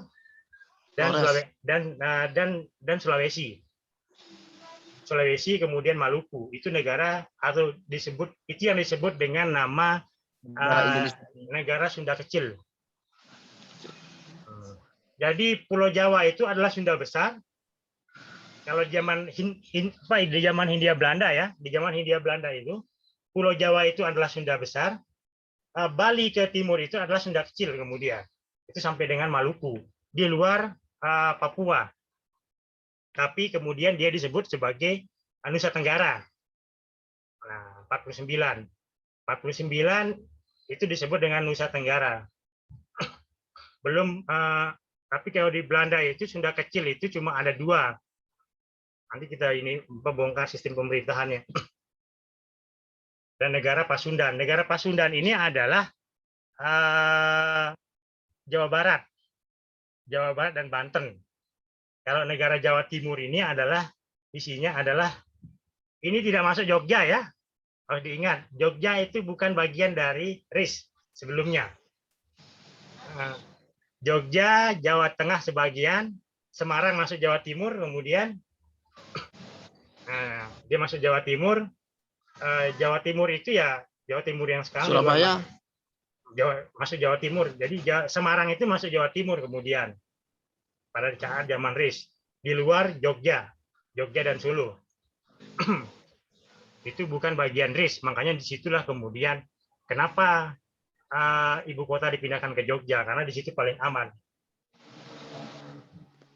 dan Flores. Sulawesi. Sulawesi, kemudian Maluku. Itu negara atau disebut itu yang disebut dengan nama Negara Indonesia. negara Sunda Kecil. Jadi Pulau Jawa itu adalah Sunda Besar. Kalau zaman di zaman Hindia Belanda ya, di zaman Hindia Belanda itu Pulau Jawa itu adalah Sunda Besar. Bali ke timur itu adalah Sunda Kecil kemudian. Itu sampai dengan Maluku di luar Papua. Tapi kemudian dia disebut sebagai Nusa Tenggara. Nah, 49 itu disebut dengan Nusa Tenggara. Belum, tapi kalau di Belanda itu Sunda Kecil itu cuma ada 2. Nanti kita ini membongkar sistem pemerintahannya. Dan negara Pasundan. Negara Pasundan ini adalah Jawa Barat dan Banten. Kalau negara Jawa Timur ini adalah isinya adalah ini tidak masuk Jogja ya. Harus diingat, Jogja itu bukan bagian dari RIS sebelumnya. Jogja, Jawa Tengah sebagian, Semarang masuk Jawa Timur, kemudian dia masuk Jawa Timur. Jawa Timur itu ya Jawa Timur yang sekarang. Surabaya. Masuk Jawa Timur. Jadi Semarang itu masuk Jawa Timur kemudian. Pada saat zaman RIS di luar Jogja dan Solo itu bukan bagian RIS, makanya disitulah kemudian kenapa ibu kota dipindahkan ke Jogja, karena di situ paling aman.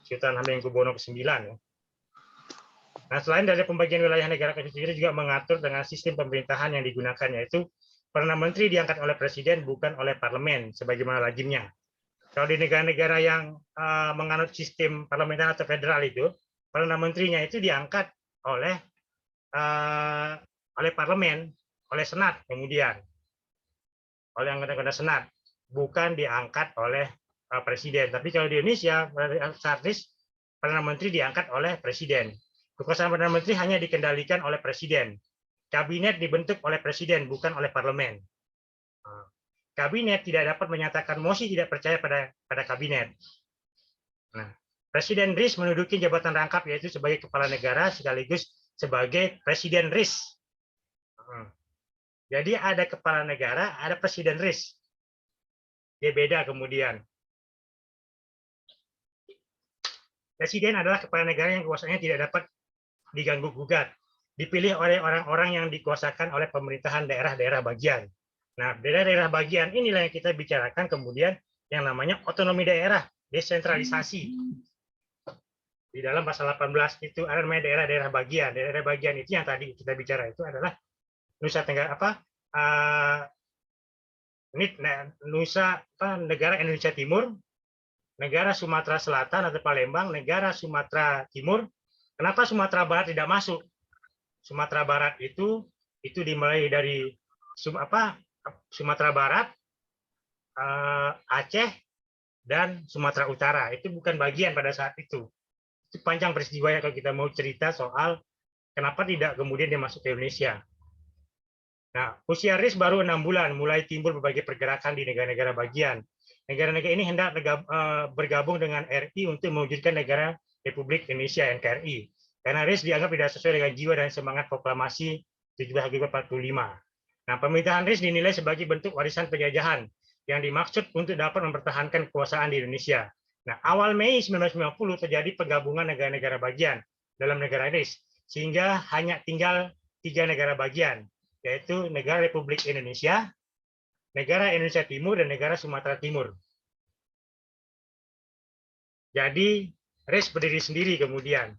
Sultan Hamengkubuwono ke-9 ya. Nah, selain dari pembagian wilayah negara konstitusi juga mengatur dengan sistem pemerintahan yang digunakan, yaitu Perdana Menteri diangkat oleh Presiden bukan oleh Parlemen sebagaimana lazimnya. Kalau di negara-negara yang menganut sistem parlementer atau federal itu, Perdana Menterinya itu diangkat oleh Parlemen, oleh Senat kemudian, oleh anggota Senat, bukan diangkat oleh Presiden. Tapi kalau di Indonesia, saat RIS, Perdana Menteri diangkat oleh Presiden. Kekuasaan Perdana Menteri hanya dikendalikan oleh Presiden. Kabinet dibentuk oleh Presiden, bukan oleh Parlemen. Kabinet tidak dapat menyatakan mosi tidak percaya pada kabinet. Nah, Presiden RIS menduduki jabatan rangkap yaitu sebagai kepala negara sekaligus sebagai Presiden RIS. Jadi ada kepala negara, ada Presiden RIS. Dia beda kemudian. Presiden adalah kepala negara yang kuasanya tidak dapat diganggu-gugat. Dipilih oleh orang-orang yang dikuasakan oleh pemerintahan daerah-daerah bagian. Nah, daerah-daerah bagian inilah yang kita bicarakan kemudian yang namanya otonomi daerah, desentralisasi. Di dalam pasal 18 itu ada namanya daerah-daerah bagian. Daerah bagian itu yang tadi kita bicara itu adalah Nusa Tenggara negara Indonesia Timur, negara Sumatera Selatan atau Palembang, negara Sumatera Timur. Kenapa Sumatera Barat tidak masuk? Sumatera Barat itu dimulai dari Sumatera Barat, Aceh, dan Sumatera Utara. Itu bukan bagian pada saat itu. Itu panjang peristiwa ya kalau kita mau cerita soal kenapa tidak kemudian dia masuk ke Indonesia. Nah, usia RIS baru 6 bulan, mulai timbul berbagai pergerakan di negara-negara bagian. Negara-negara ini hendak bergabung dengan RI untuk mewujudkan negara Republik Indonesia NKRI. Karena RIS dianggap tidak sesuai dengan jiwa dan semangat proklamasi 17 Agustus 45. Nah, pemerintahan RIS dinilai sebagai bentuk warisan penjajahan yang dimaksud untuk dapat mempertahankan kekuasaan di Indonesia. Nah, awal Mei 1990 terjadi penggabungan negara-negara bagian dalam negara RIS, sehingga hanya tinggal 3 negara bagian, yaitu negara Republik Indonesia, negara Indonesia Timur, dan negara Sumatera Timur. Jadi, RIS berdiri sendiri kemudian.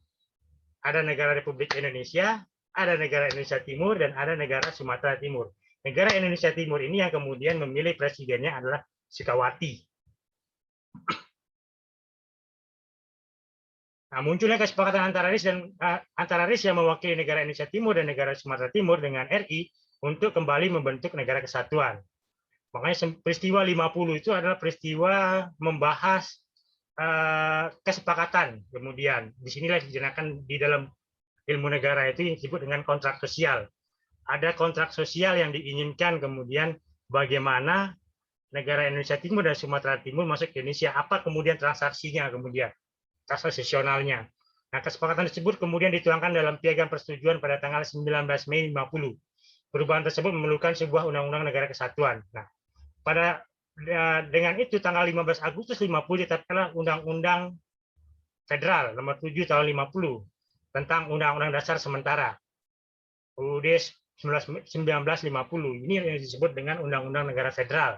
Ada negara Republik Indonesia, ada negara Indonesia Timur, dan ada negara Sumatera Timur. Negara Indonesia Timur ini yang kemudian memilih presidennya adalah Sukawati. Nah, munculnya kesepakatan antara RIS yang mewakili negara Indonesia Timur dan negara Sumatera Timur dengan RI untuk kembali membentuk negara kesatuan. Makanya peristiwa 50 itu adalah peristiwa membahas kesepakatan. Kemudian disinilah dijelaskan di dalam ilmu negara itu yang disebut dengan kontrak sosial. ada kontrak sosial yang diinginkan, kemudian bagaimana negara Indonesia Timur dan Sumatera Timur masuk ke Indonesia, apa kemudian transaksinya, kemudian transaksionalnya. Nah, kesepakatan tersebut kemudian dituangkan dalam Piagam Persetujuan pada tanggal 19 Mei 50. Perubahan tersebut memerlukan sebuah undang-undang negara kesatuan. Nah, dengan itu tanggal 15 Agustus 50 ditetapkanlah Undang-Undang Federal nomor 7 tahun 50 tentang Undang-Undang Dasar Sementara UUD 1950. Ini yang disebut dengan Undang-Undang Negara Federal.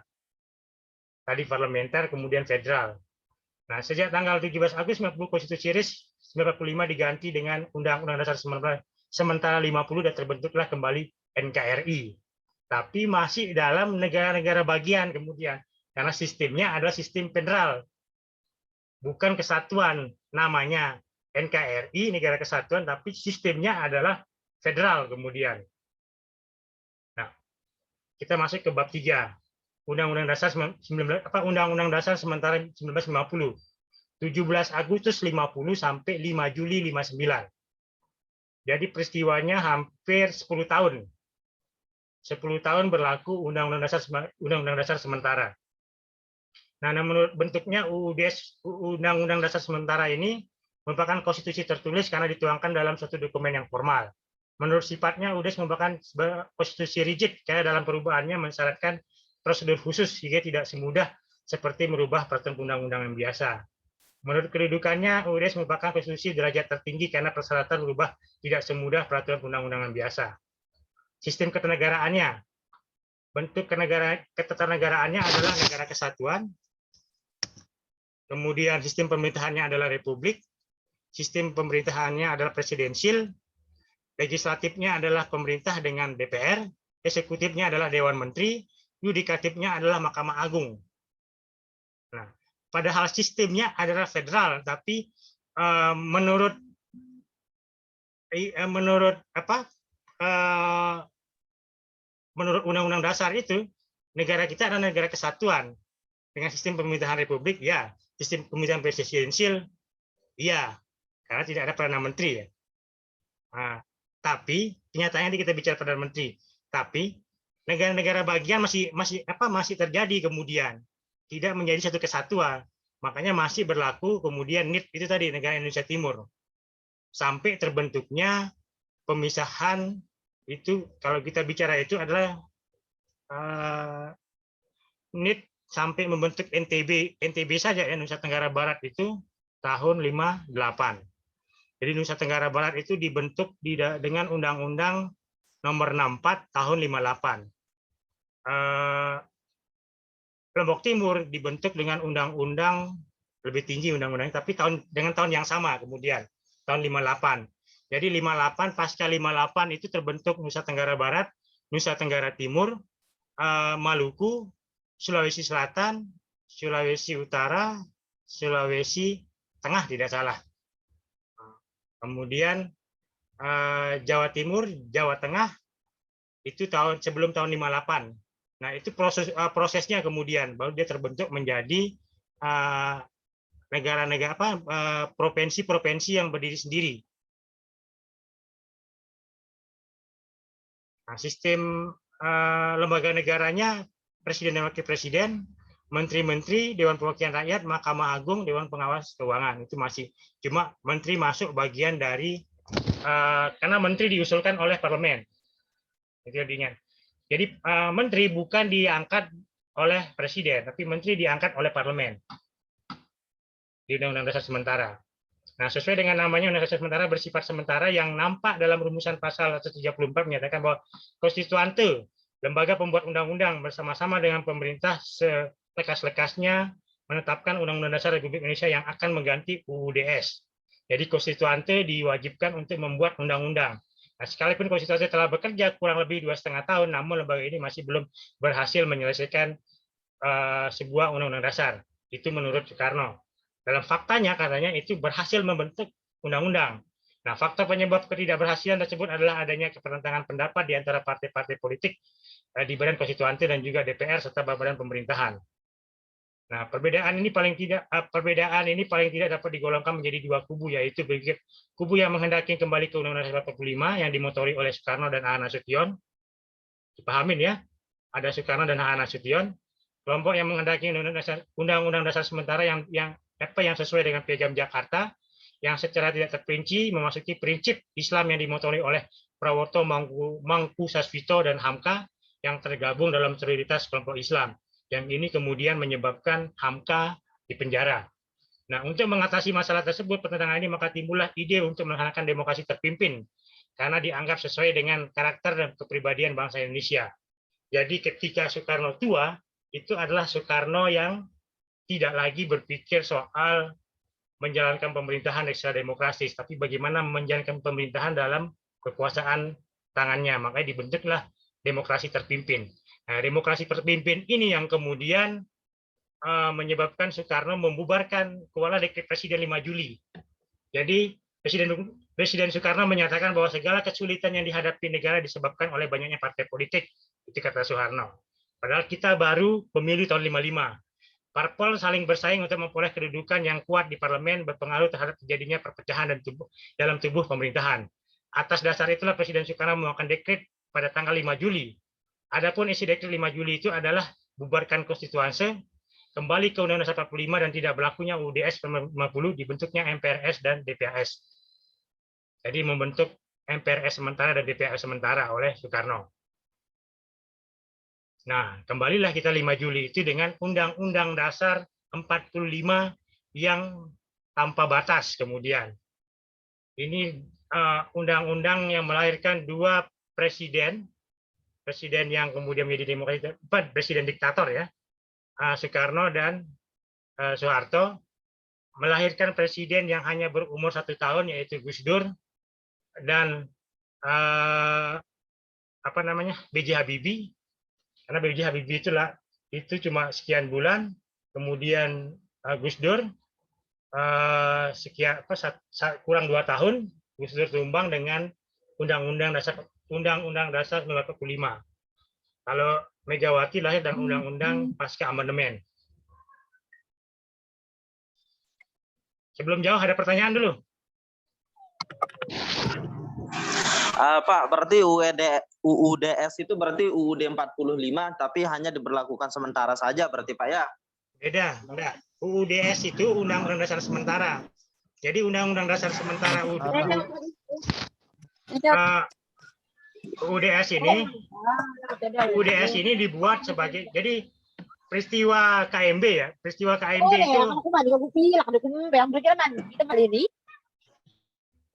Tadi parlementer, kemudian federal. Nah, sejak tanggal 17 Agustus 50 Konstitusi RI 1945 diganti dengan Undang-Undang Dasar Sementara 50 dan terbentuklah kembali NKRI. Tapi masih dalam negara-negara bagian kemudian, karena sistemnya adalah sistem federal, bukan kesatuan. Namanya NKRI, Negara Kesatuan, tapi sistemnya adalah federal kemudian. Nah, kita masuk ke bab 3. Undang-Undang Dasar Sementara 1950. 17 Agustus 50 sampai 5 Juli 59. Jadi peristiwanya hampir 10 tahun. 10 tahun berlaku Undang-Undang Dasar Sementara. Nah, menurut bentuknya Undang-Undang Dasar Sementara ini merupakan konstitusi tertulis karena dituangkan dalam suatu dokumen yang formal. Menurut sifatnya, UUD merupakan konstitusi rigid karena dalam perubahannya mensyaratkan prosedur khusus sehingga tidak semudah seperti merubah peraturan undang-undang yang biasa. Menurut kedudukannya, UUD merupakan konstitusi derajat tertinggi karena persyaratan merubah tidak semudah peraturan undang-undang yang biasa. Sistem ketenegaraannya, bentuk ketenegaraannya adalah negara kesatuan, kemudian sistem pemerintahannya adalah republik, sistem pemerintahannya adalah presidensil, legislatifnya adalah pemerintah dengan DPR, eksekutifnya adalah Dewan Menteri, yudikatifnya adalah Mahkamah Agung. Nah, padahal sistemnya adalah federal, tapi menurut Undang-Undang Dasar itu, negara kita adalah negara kesatuan dengan sistem pemerintahan republik, ya, sistem pemerintahan presidensial, ya, karena tidak ada perdana menteri, ya. Nah, tapi kenyataannya kita bicara perdana menteri, tapi negara-negara bagian masih terjadi kemudian tidak menjadi satu kesatuan, makanya masih berlaku kemudian NIT itu tadi negara Indonesia Timur sampai terbentuknya pemisahan itu. Kalau kita bicara itu adalah NIT sampai membentuk NTB saja, Nusa Tenggara Barat itu tahun 58. Jadi Nusa Tenggara Barat itu dibentuk dengan Undang-Undang nomor 64 tahun 58. Lombok Timur dibentuk dengan undang-undang lebih tinggi undang-undangnya, tapi dengan tahun yang sama kemudian tahun 58. Jadi 58 pasca 58 itu terbentuk Nusa Tenggara Barat, Nusa Tenggara Timur, Maluku, Sulawesi Selatan, Sulawesi Utara, Sulawesi Tengah tidak salah. Kemudian Jawa Timur, Jawa Tengah itu sebelum tahun 58. Nah, itu prosesnya kemudian baru dia terbentuk menjadi negara-negara provinsi-provinsi yang berdiri sendiri. Nah, sistem lembaga negaranya presiden dan wakil presiden, menteri-menteri, Dewan Perwakilan Rakyat, Mahkamah Agung, Dewan Pengawas Keuangan. Itu masih cuma menteri masuk bagian dari karena menteri diusulkan oleh parlemen. Itu artinya. Jadi menteri bukan diangkat oleh presiden, tapi menteri diangkat oleh parlemen di Undang-Undang Dasar Sementara. Nah, sesuai dengan namanya Undang-Undang Dasar Sementara bersifat sementara yang nampak dalam rumusan pasal 134 menyatakan bahwa konstituante, lembaga pembuat undang-undang bersama-sama dengan pemerintah selekas-lekasnya menetapkan Undang-Undang Dasar Republik Indonesia yang akan mengganti UUDS. Jadi konstituante diwajibkan untuk membuat undang-undang. Nah, sekalipun konstituante telah bekerja kurang lebih 2,5 tahun, namun lembaga ini masih belum berhasil menyelesaikan sebuah undang-undang dasar. Itu menurut Soekarno. Dalam faktanya katanya itu berhasil membentuk undang-undang. Nah, fakta penyebab ketidakberhasilan tersebut adalah adanya kepertentangan pendapat di antara partai-partai politik di Badan Konstituante dan juga DPR serta badan pemerintahan. Nah, perbedaan ini paling tidak dapat digolongkan menjadi dua kubu, yaitu kubu yang menghendaki kembali ke Undang-Undang 45 yang dimotori oleh Soekarno dan A. Nasution, dipahamin ya. Ada Soekarno dan H.A. Nasution, kelompok yang menghendaki undang-undang dasar sementara yang sesuai dengan Piagam Jakarta, yang secara tidak terperinci memasuki prinsip Islam yang dimotori oleh Prawoto, Mangkusasvito, dan Hamka yang tergabung dalam soliditas kelompok Islam. Yang ini kemudian menyebabkan Hamka dipenjara. Nah, untuk mengatasi masalah tersebut, pertentangan ini, maka timbullah ide untuk melaksanakan demokrasi terpimpin, karena dianggap sesuai dengan karakter dan kepribadian bangsa Indonesia. Jadi ketika Soekarno tua, itu adalah Soekarno yang tidak lagi berpikir soal menjalankan pemerintahan secara demokratis, tapi bagaimana menjalankan pemerintahan dalam kekuasaan tangannya. Makanya dibentuklah demokrasi terpimpin. Nah, demokrasi terpimpin ini yang kemudian menyebabkan Soekarno membubarkan Kuala Dekret Presiden 5 Juli. Jadi Presiden Soekarno menyatakan bahwa segala kesulitan yang dihadapi negara disebabkan oleh banyaknya partai politik, itu kata Soeharno. Padahal kita baru pemilu tahun 55. Parpol saling bersaing untuk memperoleh kedudukan yang kuat di parlemen, berpengaruh terhadap terjadinya perpecahan dalam tubuh pemerintahan. Atas dasar itulah Presiden Soekarno mengeluarkan dekret pada tanggal 5 Juli. Adapun isi dekret 5 Juli itu adalah bubarkan konstituanse, kembali ke Undang-Undang 45 dan tidak berlakunya UUD 50, dibentuknya MPRS dan DPRS. Jadi membentuk MPRS sementara dan DPRS sementara oleh Soekarno. Nah, kembalilah kita 5 Juli itu dengan Undang-Undang Dasar 45 yang tanpa batas kemudian. Ini undang-undang yang melahirkan dua presiden yang kemudian menjadi demokrasi, presiden diktator ya, Soekarno dan Soeharto, melahirkan presiden yang hanya berumur 1 tahun yaitu Gus Dur, dan B.J. Habibie. Karena B.J. Habibie itu cuma sekian bulan, kemudian Gus Dur kurang 2 tahun, Gus Dur tumbang dengan Undang-Undang Dasar 45. Kalau Megawati lahir dan Undang-Undang pasca amandemen. Sebelum jauh ada pertanyaan dulu. Pak, berarti UUDS itu berarti UUD 45 tapi hanya diberlakukan sementara saja berarti Pak ya? Beda, enggak. UUDS itu Undang-Undang Dasar Sementara. Jadi Undang-Undang Dasar Sementara UUDS ini dibuat sebagai, jadi peristiwa KMB ya, peristiwa KMB itu.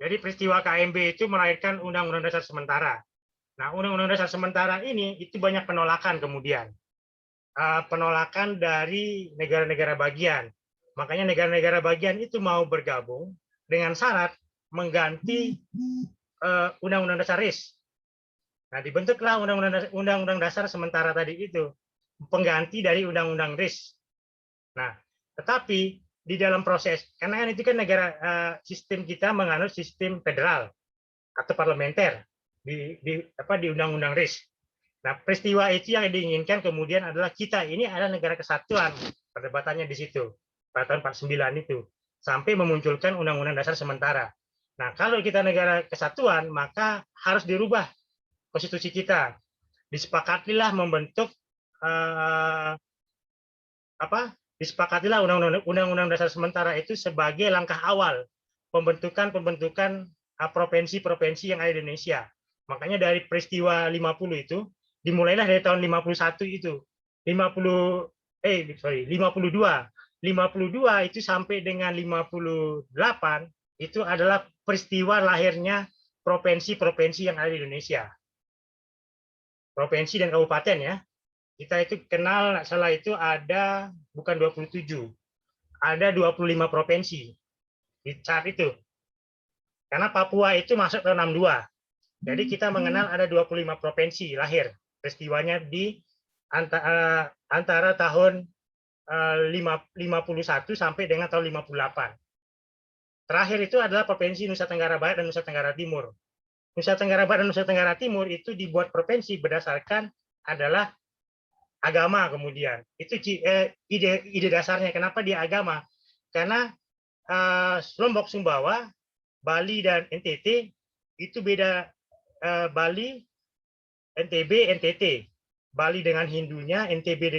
Jadi peristiwa KMB itu melahirkan Undang-Undang Dasar Sementara. Nah, Undang-Undang Dasar Sementara ini itu banyak penolakan kemudian. Penolakan dari negara-negara bagian. Makanya negara-negara bagian itu mau bergabung dengan syarat mengganti Undang-Undang Dasar RIS. Nah, dibentuklah Undang-Undang Dasar Sementara tadi itu, pengganti dari Undang-Undang RIS. Nah, tetapi di dalam proses, karena kan itu kan negara, sistem kita menganut sistem federal atau parlementer di Undang-Undang RIS. Nah, peristiwa itu yang diinginkan kemudian adalah kita ini adalah negara kesatuan, perdebatannya di situ pada tahun 49 itu, sampai memunculkan Undang-Undang Dasar Sementara. Nah, kalau kita negara kesatuan, maka harus dirubah konstitusi kita. Disepakatilah membentuk disepakatilah Undang-Undang Dasar Sementara itu sebagai langkah awal pembentukan provinsi-provinsi yang ada di Indonesia. Makanya dari peristiwa 50 itu dimulailah dari tahun 51 itu. 52 itu sampai dengan 58 itu adalah peristiwa lahirnya provinsi-provinsi yang ada di Indonesia. Provinsi dan kabupaten ya. Kita itu kenal, nggak salah itu ada bukan 27, ada 25 provinsi di saat itu. Karena Papua itu masuk tahun 62. Jadi kita mengenal ada 25 provinsi lahir. Peristiwanya di antara tahun 51 sampai dengan tahun 58. Terakhir itu adalah provinsi Nusa Tenggara Barat dan Nusa Tenggara Timur. Nusa Tenggara Barat dan Nusa Tenggara Timur itu dibuat provinsi berdasarkan adalah agama kemudian. Itu ide dasarnya. Kenapa dia agama? Karena Lombok, Sumbawa, Bali dan NTT itu beda. Bali NTB, NTT. Bali dengan Hindunya, NTB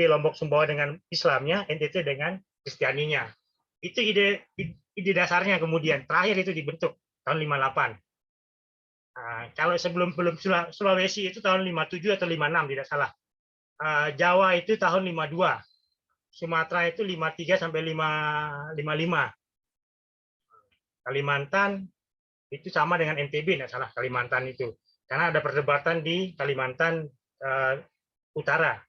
Lombok Sumbawa dengan Islamnya, NTT dengan Kristianinya. Itu ide dasarnya kemudian. Terakhir itu dibentuk tahun 58. Kalau belum Sulawesi itu tahun 57 atau 56 tidak salah. Jawa itu tahun 52. Sumatera itu 53 sampai 55. Kalimantan itu sama dengan NTB, tidak salah Kalimantan itu. Karena ada perdebatan di Kalimantan Utara.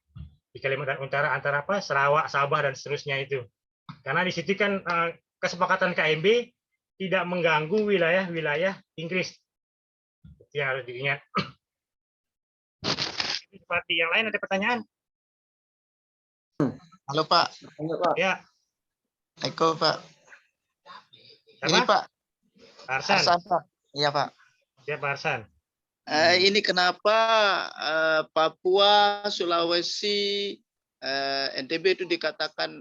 Di Kalimantan Utara antara Sarawak, Sabah dan seterusnya itu. Karena di situ kan kesepakatan KMB tidak mengganggu wilayah-wilayah Inggris. Itu yang harus diingat. Seperti yang lain ada pertanyaan? Halo Pak. Ya. Eko Pak. Ini Siapa? Pak. Arsan. Arsan, Pak. Iya Pak. Siapa Arsan? Ini kenapa Papua, Sulawesi, NTB itu dikatakan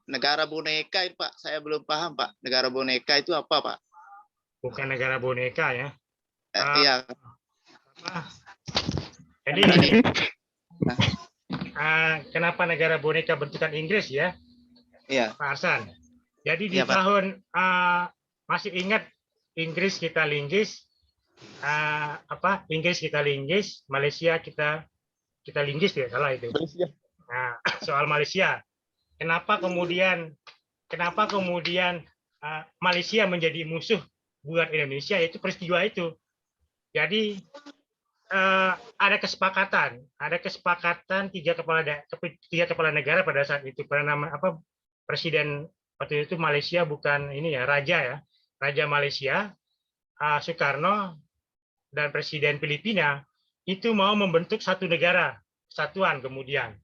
negara boneka, Pak? Saya belum paham, Pak. Negara boneka itu apa, Pak? Bukan negara boneka ya. Iya. Jadi ini, kenapa negara boneka bentukan Inggris ya, Iya. Pak Arsan? Jadi di Iya, Pak. tahun masih ingat Inggris kita linggis, Inggris kita linggis, Malaysia kita linggis tidak salah itu. Nah, soal Malaysia, kenapa kemudian Malaysia menjadi musuh buat Indonesia, yaitu peristiwa itu. Jadi ada kesepakatan tiga kepala negara pada saat itu, presiden waktu itu Malaysia bukan ini ya, raja Malaysia Soekarno dan presiden Filipina itu mau membentuk satu negara kesatuan kemudian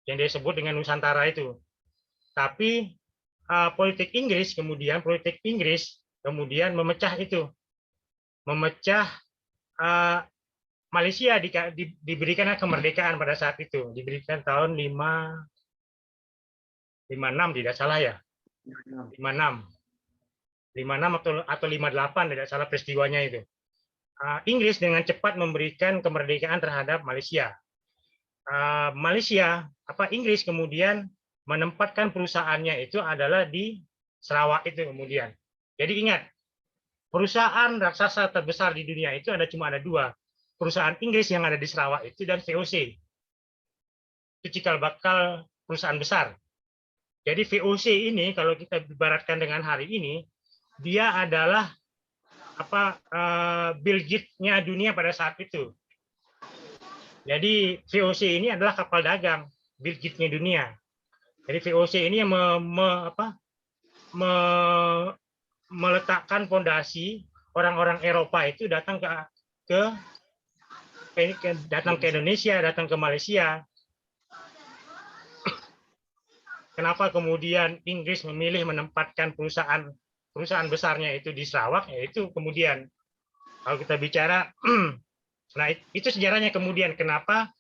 yang disebut dengan Nusantara itu. Tapi politik Inggris kemudian memecah itu, Malaysia diberikan kemerdekaan pada saat itu, diberikan tahun 56 tidak salah ya, 56 atau 58 tidak salah peristiwanya itu. Inggris dengan cepat memberikan kemerdekaan terhadap Malaysia. Inggris kemudian menempatkan perusahaannya itu adalah di Sarawak itu kemudian. Jadi ingat, perusahaan raksasa terbesar di dunia itu cuma ada dua. Perusahaan Inggris yang ada di Sarawak itu dan VOC. Itu cikal bakal perusahaan besar. Jadi VOC ini kalau kita ibaratkan dengan hari ini, dia adalah Bill Gates-nya dunia pada saat itu. Jadi VOC ini adalah kapal dagang Bill Gates-nya dunia. Jadi VOC ini yang meletakkan fondasi orang-orang Eropa itu datang ke Indonesia, datang ke Malaysia. Kenapa kemudian Inggris memilih menempatkan perusahaan besarnya itu di Sarawak? Yaitu kemudian kalau kita bicara, nah itu sejarahnya kemudian kenapa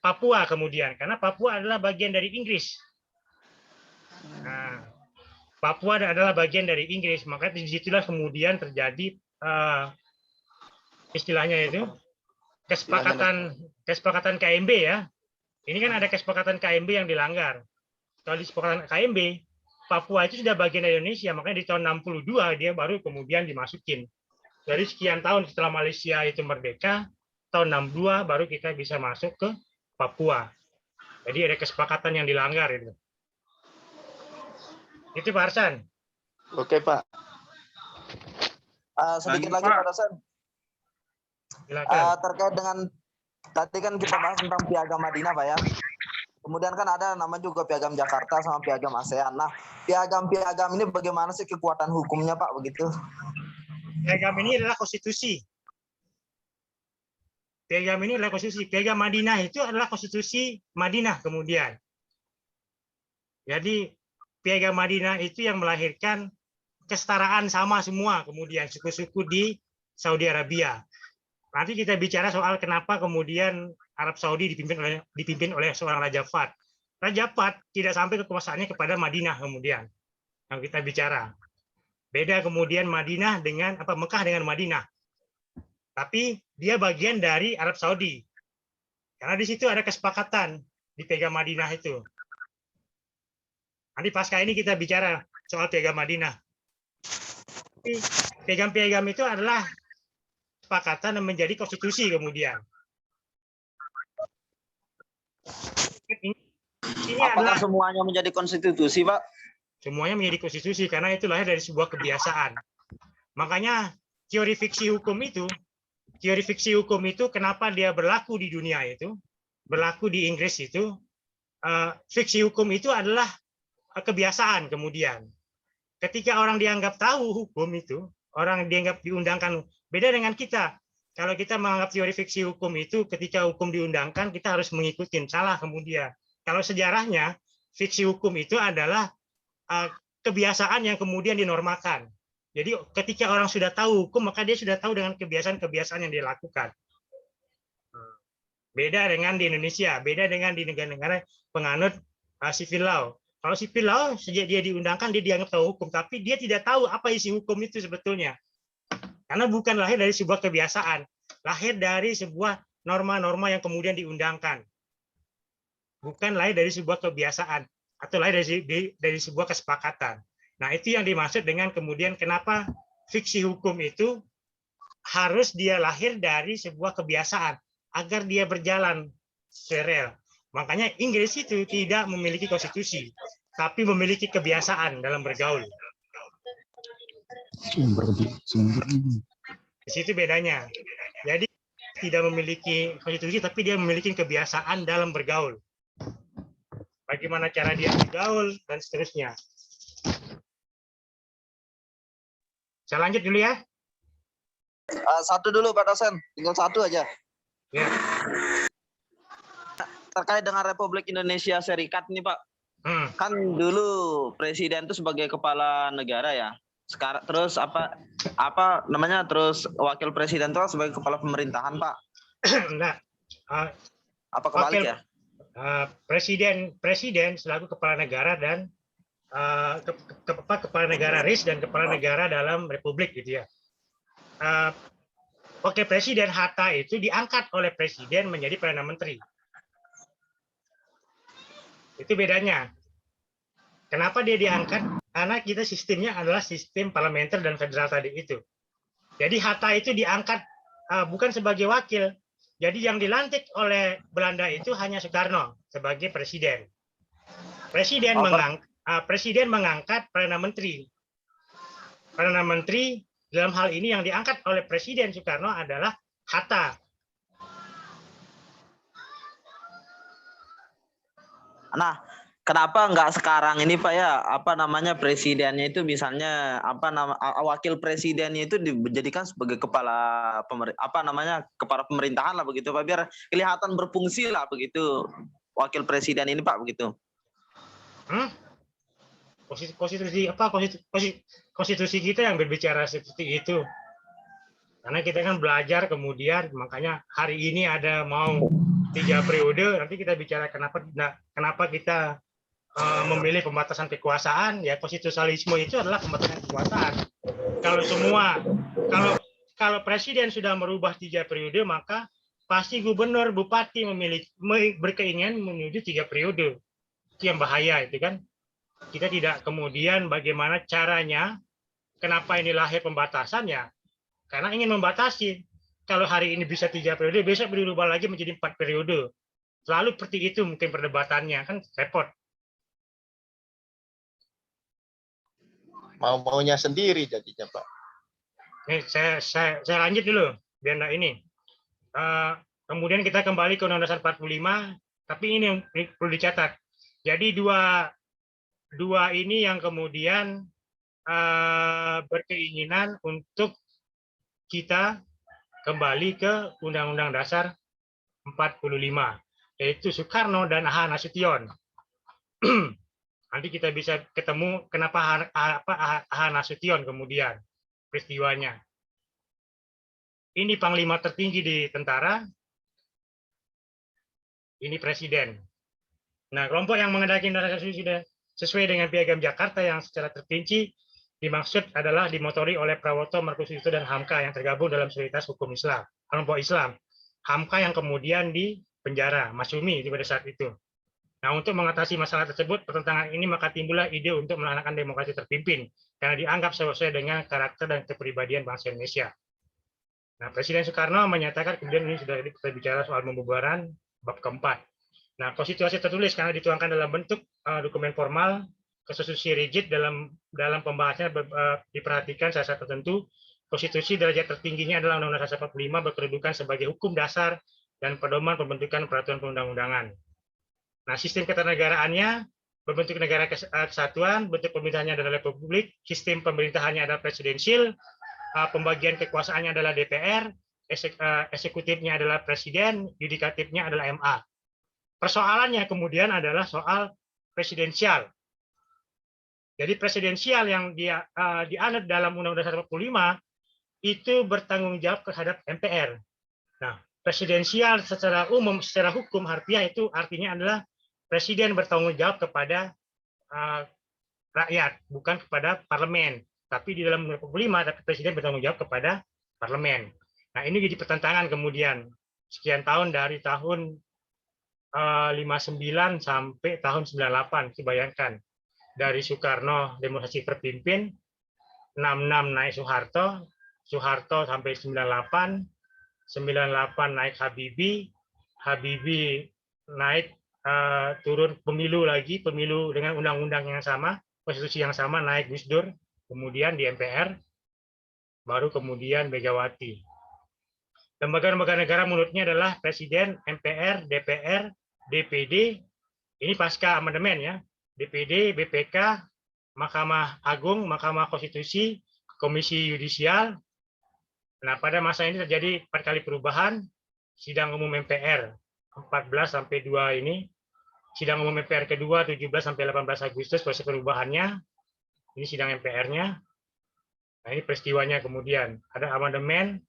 Papua kemudian, karena Papua adalah bagian dari Inggris. Nah, Papua adalah bagian dari Inggris, maka disitulah kemudian terjadi istilahnya itu kesepakatan KMB ya. Ini kan ada kesepakatan KMB yang dilanggar. Kalau di kesepakatan KMB, Papua itu sudah bagian dari Indonesia, makanya di tahun 62 dia baru kemudian dimasukin. Dari sekian tahun setelah Malaysia itu merdeka, tahun 62 baru kita bisa masuk ke Papua. Jadi ada kesepakatan yang dilanggar itu. Itu Pak Arsan. Oke Pak. Sedikit lagi Pak Arsan. Silakan. Terkait dengan tadi kan kita bahas tentang Piagam Madinah Pak ya. Kemudian kan ada nama juga Piagam Jakarta sama Piagam ASEAN. Nah, piagam-piagam ini bagaimana sih kekuatan hukumnya Pak begitu? Piagam ini adalah konstitusi. Piagam ini adalah konstitusi. Piagam Madinah itu adalah konstitusi Madinah kemudian. Jadi Piagam Madinah itu yang melahirkan kesetaraan sama semua kemudian suku-suku di Saudi Arabia. Nanti kita bicara soal kenapa kemudian Arab Saudi dipimpin oleh seorang Raja Fahd. Raja Fahd tidak sampai kekuasaannya kepada Madinah kemudian. Yang kita bicara. Beda kemudian Madinah dengan Mekah dengan Madinah. Tapi dia bagian dari Arab Saudi. Karena di situ ada kesepakatan di Piagam Madinah itu. Nanti pasca ini kita bicara soal Piagam Madinah. Tapi piagam-piagam itu adalah kesepakatan dan menjadi konstitusi kemudian. Ini Apakah adalah semuanya menjadi konstitusi, Pak? semuanya menjadi konstitusi karena itu lahir dari sebuah kebiasaan. Makanya teori fiksi hukum itu kenapa dia berlaku di dunia itu, berlaku di Inggris itu, fiksi hukum itu adalah kebiasaan kemudian. Ketika orang dianggap tahu hukum itu, orang dianggap diundangkan, beda dengan kita. Kalau kita menganggap teori fiksi hukum itu ketika hukum diundangkan, kita harus mengikuti, salah kemudian. Kalau sejarahnya, fiksi hukum itu adalah kebiasaan yang kemudian dinormakan. Jadi ketika orang sudah tahu hukum, maka dia sudah tahu dengan kebiasaan-kebiasaan yang dia lakukan. Beda dengan di Indonesia, beda dengan di negara-negara penganut civil law. Kalau civil law, sejak dia diundangkan, dia dianggap tahu hukum, tapi dia tidak tahu apa isi hukum itu sebetulnya. Karena bukan lahir dari sebuah kebiasaan, lahir dari sebuah norma-norma yang kemudian diundangkan. Bukan lahir dari sebuah kebiasaan, atau lahir dari sebuah kesepakatan. Nah, itu yang dimaksud dengan kemudian kenapa fiksi hukum itu harus dia lahir dari sebuah kebiasaan, agar dia berjalan serel. Makanya Inggris itu tidak memiliki konstitusi, tapi memiliki kebiasaan dalam bergaul. Sumber. Di situ bedanya. Jadi tidak memiliki konstitusi, tapi dia memiliki kebiasaan dalam bergaul. Bagaimana cara dia bergaul dan seterusnya. Saya lanjut dulu ya. Satu dulu Pak dosen, tinggal satu aja. Ya. Terkait dengan Republik Indonesia Serikat nih Pak, kan dulu presiden itu sebagai kepala negara ya. Sekarang terus apa namanya, terus wakil presiden itu sebagai kepala pemerintahan Pak. Nah, Apa kebalik ya? Presiden selaku kepala negara dan kepala negara RIS dan kepala negara dalam republik gitu ya. Oke, Presiden Hatta itu diangkat oleh presiden menjadi perdana menteri. Itu bedanya. Kenapa dia diangkat? Karena kita sistemnya adalah sistem parlementer dan federal tadi itu. Jadi Hatta itu diangkat bukan sebagai wakil. Jadi yang dilantik oleh Belanda itu hanya Soekarno sebagai presiden. Presiden mengangkat perdana menteri. Perdana menteri dalam hal ini yang diangkat oleh Presiden Soekarno adalah Hatta. Nah, kenapa nggak sekarang ini Pak ya, apa namanya, presidennya itu misalnya wakil presidennya itu dijadikan sebagai kepala kepala pemerintahan lah begitu Pak, biar kelihatan berfungsi lah begitu wakil presiden ini Pak begitu. Konstitusi kita yang berbicara seperti itu. Karena kita kan belajar kemudian, makanya hari ini ada mau 3 periode, nanti kita bicara kenapa kita memilih pembatasan kekuasaan. Ya, konstitusionalisme itu adalah pembatasan kekuasaan. Kalau presiden sudah merubah 3 periode, maka pasti gubernur, bupati berkeinginan menuju 3 periode. Itu yang bahaya itu kan. Kita tidak kemudian bagaimana caranya, kenapa ini lahir pembatasannya, karena ingin membatasi. Kalau hari ini bisa 3 periode, besok berubah lagi menjadi 4 periode. Selalu seperti itu mungkin perdebatannya, kan repot. Maunya sendiri jadinya Pak. Nih, saya lanjut dulu, biar enggak ini. Kemudian kita kembali ke Undang-Undang 45, tapi ini yang perlu dicatat. Jadi dua ini yang kemudian berkeinginan untuk kita kembali ke Undang-Undang Dasar 45, yaitu Soekarno dan H. Nasution. Nanti kita bisa ketemu kenapa H. Nasution kemudian peristiwanya. Ini panglima tertinggi di tentara, ini presiden. Nah, kelompok yang mengendaki sudah sesuai dengan Piagam Jakarta yang secara terperinci dimaksud adalah dimotori oleh Prawoto, Merkusucito, dan Hamka yang tergabung dalam Solidaritas Hukum Islam, kelompok Islam. Hamka yang kemudian dipenjara, Masyumi pada saat itu. Nah, untuk mengatasi masalah tersebut, pertentangan ini maka timbullah ide untuk melaksanakan demokrasi terpimpin, karena dianggap sesuai dengan karakter dan kepribadian bangsa Indonesia. Nah, Presiden Soekarno menyatakan, kemudian ini sudah kita bicara soal pembubaran bab keempat. Nah, konstitusi tertulis karena dituangkan dalam bentuk dokumen formal, konstitusi rigid dalam pembahasannya diperhatikan syarat tertentu. Konstitusi derajat tertingginya adalah Undang-Undang 45 berkedudukan sebagai hukum dasar dan pedoman pembentukan peraturan perundang-undangan. Nah, sistem ketenegaraannya berbentuk negara kesatuan, bentuk pemerintahannya adalah republik, sistem pemerintahannya adalah presidensial, pembagian kekuasaannya adalah DPR, eksekutifnya adalah presiden, yudikatifnya adalah MA. Persoalannya kemudian adalah soal presidensial. Jadi presidensial yang dianut dalam Undang-Undang 45 itu bertanggung jawab terhadap MPR. Nah, presidensial secara umum, secara hukum harfiah itu artinya adalah presiden bertanggung jawab kepada rakyat, bukan kepada parlemen. Tapi di dalam Undang-Undang 45, tapi presiden bertanggung jawab kepada parlemen. Nah, ini jadi pertentangan kemudian sekian tahun dari tahun 59 sampai tahun 98, bayangkan. Dari Soekarno demokrasi terpimpin, 66 naik Soeharto, Soeharto sampai 98, 98 naik Habibie, Habibie naik turun pemilu lagi, pemilu dengan undang-undang yang sama, konstitusi yang sama, naik Gus Dur, kemudian di MPR, baru kemudian Megawati. Lembaga-lembaga negara menurutnya adalah Presiden, MPR, DPR, DPD, ini pasca amandemen ya, DPD, BPK, Mahkamah Agung, Mahkamah Konstitusi, Komisi Yudisial. Nah, pada masa ini terjadi 4 kali perubahan, sidang umum MPR 14 sampai 2 ini, sidang umum MPR kedua 17 sampai 18 Agustus proses perubahannya. Ini sidang MPR-nya. Nah, ini peristiwanya kemudian ada amandemen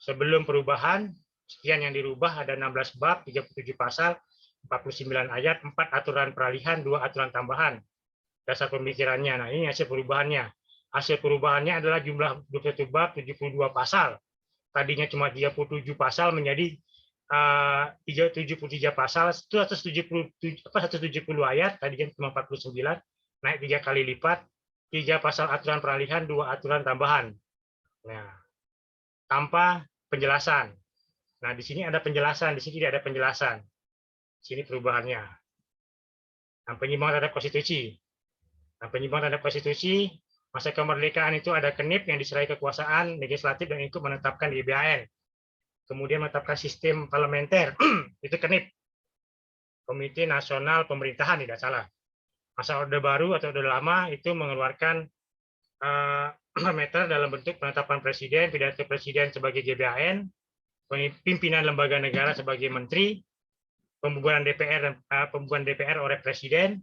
sebelum perubahan, sekian yang dirubah, ada 16 bab, 37 pasal, 49 ayat, 4 aturan peralihan, 2 aturan tambahan. Dasar pemikirannya. Nah, ini hasil perubahannya. Hasil perubahannya adalah jumlah 21 bab, 72 pasal. Tadinya cuma 37 pasal menjadi 73 pasal, itu 170 ayat, tadinya cuma 49, naik 3 kali lipat, 3 pasal aturan peralihan, 2 aturan tambahan. Nah, tanpa penjelasan. Nah, di sini ada penjelasan, di sini tidak ada penjelasan. Sini perubahannya. Nah, penyimpangan terhadap konstitusi. Nah, penyimpangan terhadap konstitusi, masa kemerdekaan itu ada KENIP yang diserahi kekuasaan legislatif dan ikut menetapkan di GBHN. Kemudian menetapkan sistem parlementer, itu KENIP. Komite Nasional Pemerintahan, tidak salah. Masa Orde Baru atau Orde Lama itu mengeluarkan parameter dalam bentuk penetapan presiden, pidato presiden sebagai GBHN, pimpinan lembaga negara sebagai menteri, pembubaran DPR dan pembubaran DPR oleh presiden,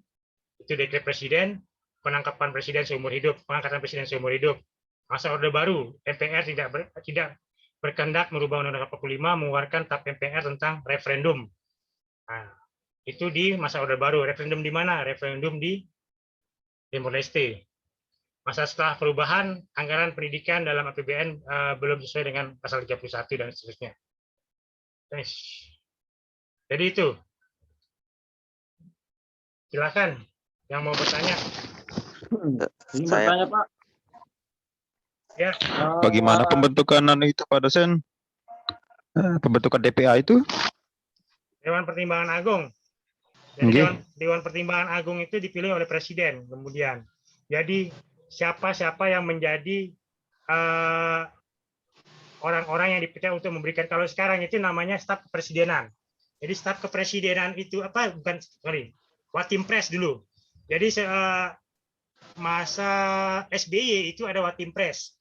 itu dekret presiden, penangkapan presiden seumur hidup, pengangkatan presiden seumur hidup. Masa Orde Baru, MPR tidak berkehendak merubah Undang-Undang 45, mengeluarkan TAP MPR tentang referendum. Nah, itu di masa Orde Baru. Referendum di mana? Referendum di Timor Leste. Masa setelah perubahan, anggaran pendidikan dalam APBN belum sesuai dengan pasal 31 dan seterusnya. Jadi itu. Silakan yang mau bertanya. Ini Saya- bertanya Pak. Ya. Bagaimana pembentukan itu Pak dosen? Pembentukan DPA itu? Dewan Pertimbangan Agung. Jadi Nggih. Dewan Pertimbangan Agung itu dipilih oleh presiden kemudian. Jadi siapa-siapa yang menjadi orang-orang yang dipercaya untuk memberikan, kalau sekarang itu namanya staf kepresidenan. Jadi staf kepresidenan itu Watimpres dulu. Jadi masa SBY itu ada Watimpres.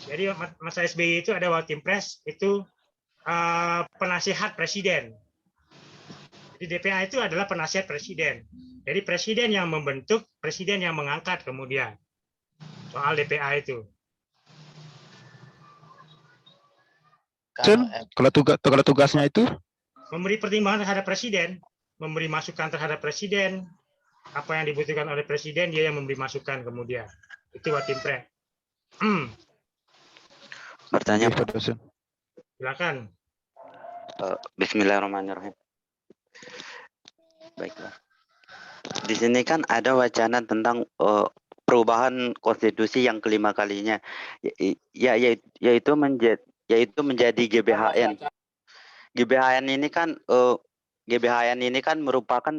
Jadi masa SBY itu ada Watimpres, itu penasihat presiden. Jadi DPA itu adalah penasihat presiden. Jadi presiden yang membentuk, presiden yang mengangkat kemudian. Soal DPA itu. Kalau tugasnya itu? Memberi pertimbangan terhadap presiden, memberi masukan terhadap presiden, apa yang dibutuhkan oleh presiden, dia yang memberi masukan kemudian. Itu Watimpress. Bertanya, Oke, Pak. Pak dosen. Silakan. Bismillahirrahmanirrahim. Baiklah. Di sini kan ada wacana tentang perubahan konstitusi yang kelima kalinya, yaitu menjadi GBHN. GBHN ini kan merupakan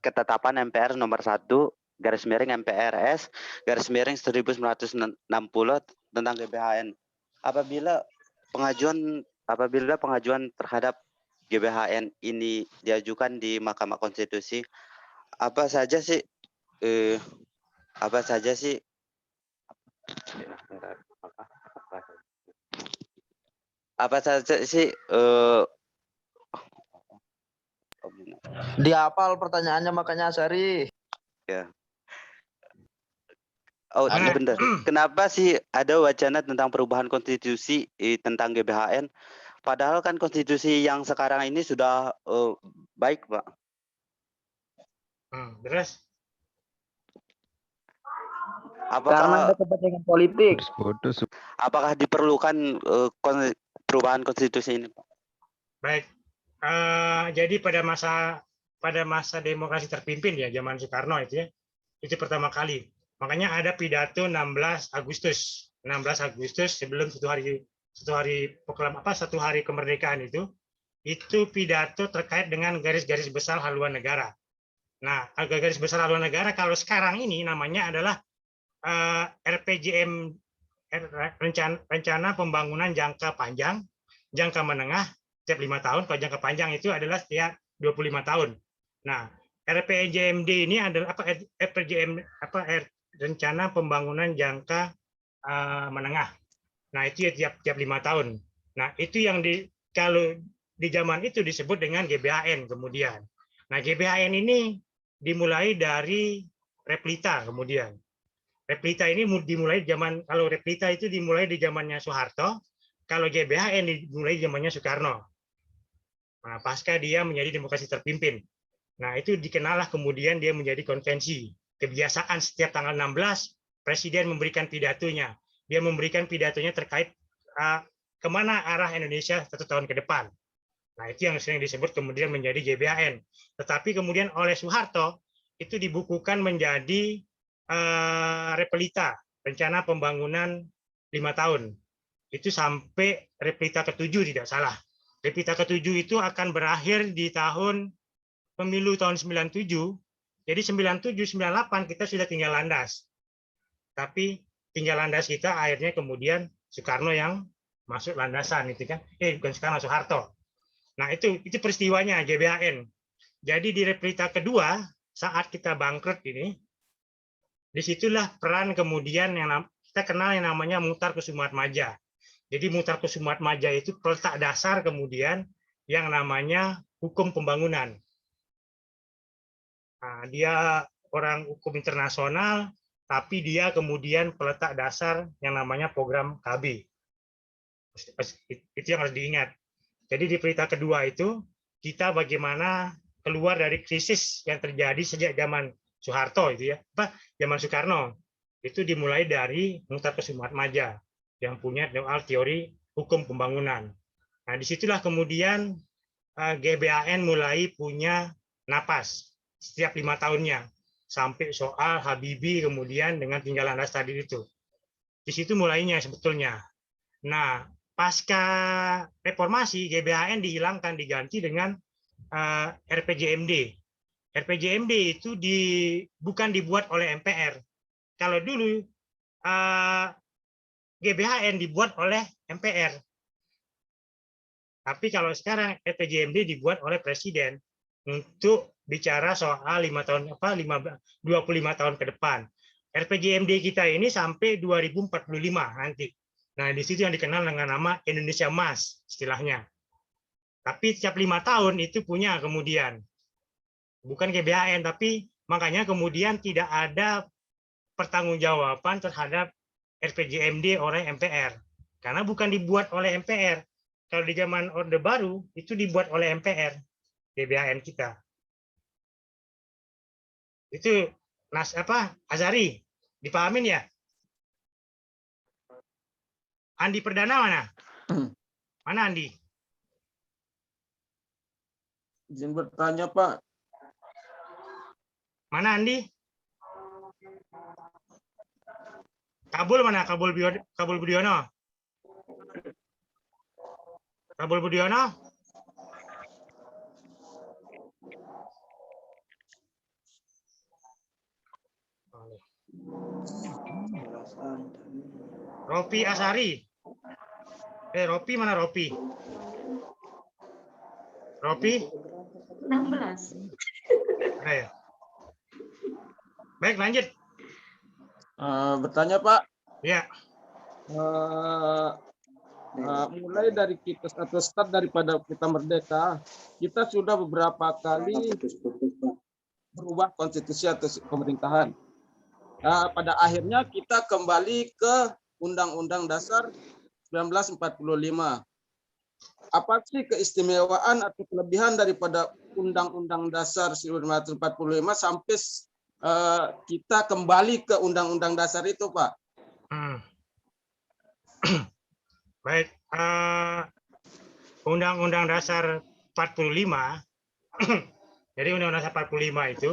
ketetapan MPR nomor 1 /MPRS /1960 tentang GBHN. Apabila pengajuan terhadap GBHN ini diajukan di Mahkamah Konstitusi, apa saja sih Dihafal pertanyaannya makanya Asari. ya. Oh, sebentar. Kenapa sih ada wacana tentang perubahan konstitusi tentang GBHN? Padahal kan konstitusi yang sekarang ini sudah baik, Pak. Terus? Karena ada kepentingan politik. Bodos. Apakah diperlukan perubahan konstitusi ini, Pak? Baik. Jadi pada masa demokrasi terpimpin ya zaman Soekarno itu pertama kali. Makanya ada pidato 16 Agustus sebelum satu hari kemerdekaan itu pidato terkait dengan garis-garis besar haluan negara. Nah, garis besar haluan negara kalau sekarang ini namanya adalah RPJM, rencana pembangunan jangka panjang, jangka menengah setiap 5 tahun, kalau jangka panjang itu adalah setiap 25 tahun. Nah, RPJMD ini adalah rencana pembangunan jangka menengah. Nah, itu ya tiap 5 tahun. Nah, itu yang kalau di zaman itu disebut dengan GBHN kemudian. Nah, GBHN ini dimulai dari Replita kemudian. Replita ini dimulai kalau Replita itu dimulai di zamannya Soeharto, kalau GBHN dimulai di zamannya Soekarno. Nah, pasca dia menjadi demokrasi terpimpin. Nah, itu dikenallah kemudian dia menjadi konvensi. Kebiasaan setiap tanggal 16, Presiden memberikan pidatonya. Dia memberikan pidatonya terkait kemana arah Indonesia 1 tahun ke depan. Nah, itu yang sering disebut kemudian menjadi GBHN. Tetapi kemudian oleh Soeharto, itu dibukukan menjadi Replita, rencana pembangunan 5 tahun. Itu sampai Replita ke-7 tidak salah. Replita ke-7 itu akan berakhir di tahun pemilu tahun 97. Jadi 97-98 kita sudah tinggal landas. Tapi tinggal landas kita akhirnya kemudian Soekarno yang masuk landasan itu kan. Bukan Soekarno, Soeharto. Nah, itu peristiwanya GBHN. Jadi di Replita kedua saat kita bangkrut ini, disitulah peran kemudian yang kita kenal yang namanya Muchtar Kussumaatmadja. Jadi Muchtar Kussumaatmadja itu peletak dasar kemudian yang namanya hukum pembangunan. Nah, dia orang hukum internasional, tapi dia kemudian peletak dasar yang namanya program KB. Itu yang harus diingat. Jadi di Pelita kedua itu, kita bagaimana keluar dari krisis yang terjadi sejak zaman Soeharto zaman Soekarno. Itu dimulai dari Muchtar Kussumaatmadja yang punya teori hukum pembangunan. Nah, disitulah kemudian GBHN mulai punya napas setiap 5 tahunnya sampai soal Habibie kemudian dengan tinggal landas tadi itu. Di situ mulainya sebetulnya. Nah, pasca reformasi GBHN dihilangkan diganti dengan RPJMD. RPJMD itu bukan dibuat oleh MPR. Kalau dulu GBHN dibuat oleh MPR. Tapi kalau sekarang RPJMD dibuat oleh Presiden untuk bicara soal 25 tahun ke depan. RPJMD kita ini sampai 2045 nanti. Nah, di situ yang dikenal dengan nama Indonesia Emas istilahnya. Tapi setiap 5 tahun itu punya kemudian. Bukan GBHN, tapi makanya kemudian tidak ada pertanggungjawaban terhadap RPJMD oleh MPR. Karena bukan dibuat oleh MPR. Kalau di zaman Orde Baru, itu dibuat oleh MPR, GBHN kita. Itu Azari, dipahamin ya? Andi Perdana mana? Mana Andi? Izin bertanya, Pak. Mana Andi? Kabul mana? Kabul Budiono? Kabul Budiono? Ropi Asari. Ropi mana Ropi? Ropi? 16. Ya. Baik, lanjut. Bertanya, Pak. Ya. Mulai dari kita atau start daripada kita merdeka, kita sudah beberapa kali berubah konstitusi atau pemerintahan. Pada akhirnya kita kembali ke Undang-Undang Dasar 1945. Apa sih keistimewaan atau kelebihan daripada Undang-Undang Dasar 1945 sampai kita kembali ke Undang-Undang Dasar itu, Pak? Baik, Undang-Undang Dasar 45, jadi Undang-Undang Dasar 45 itu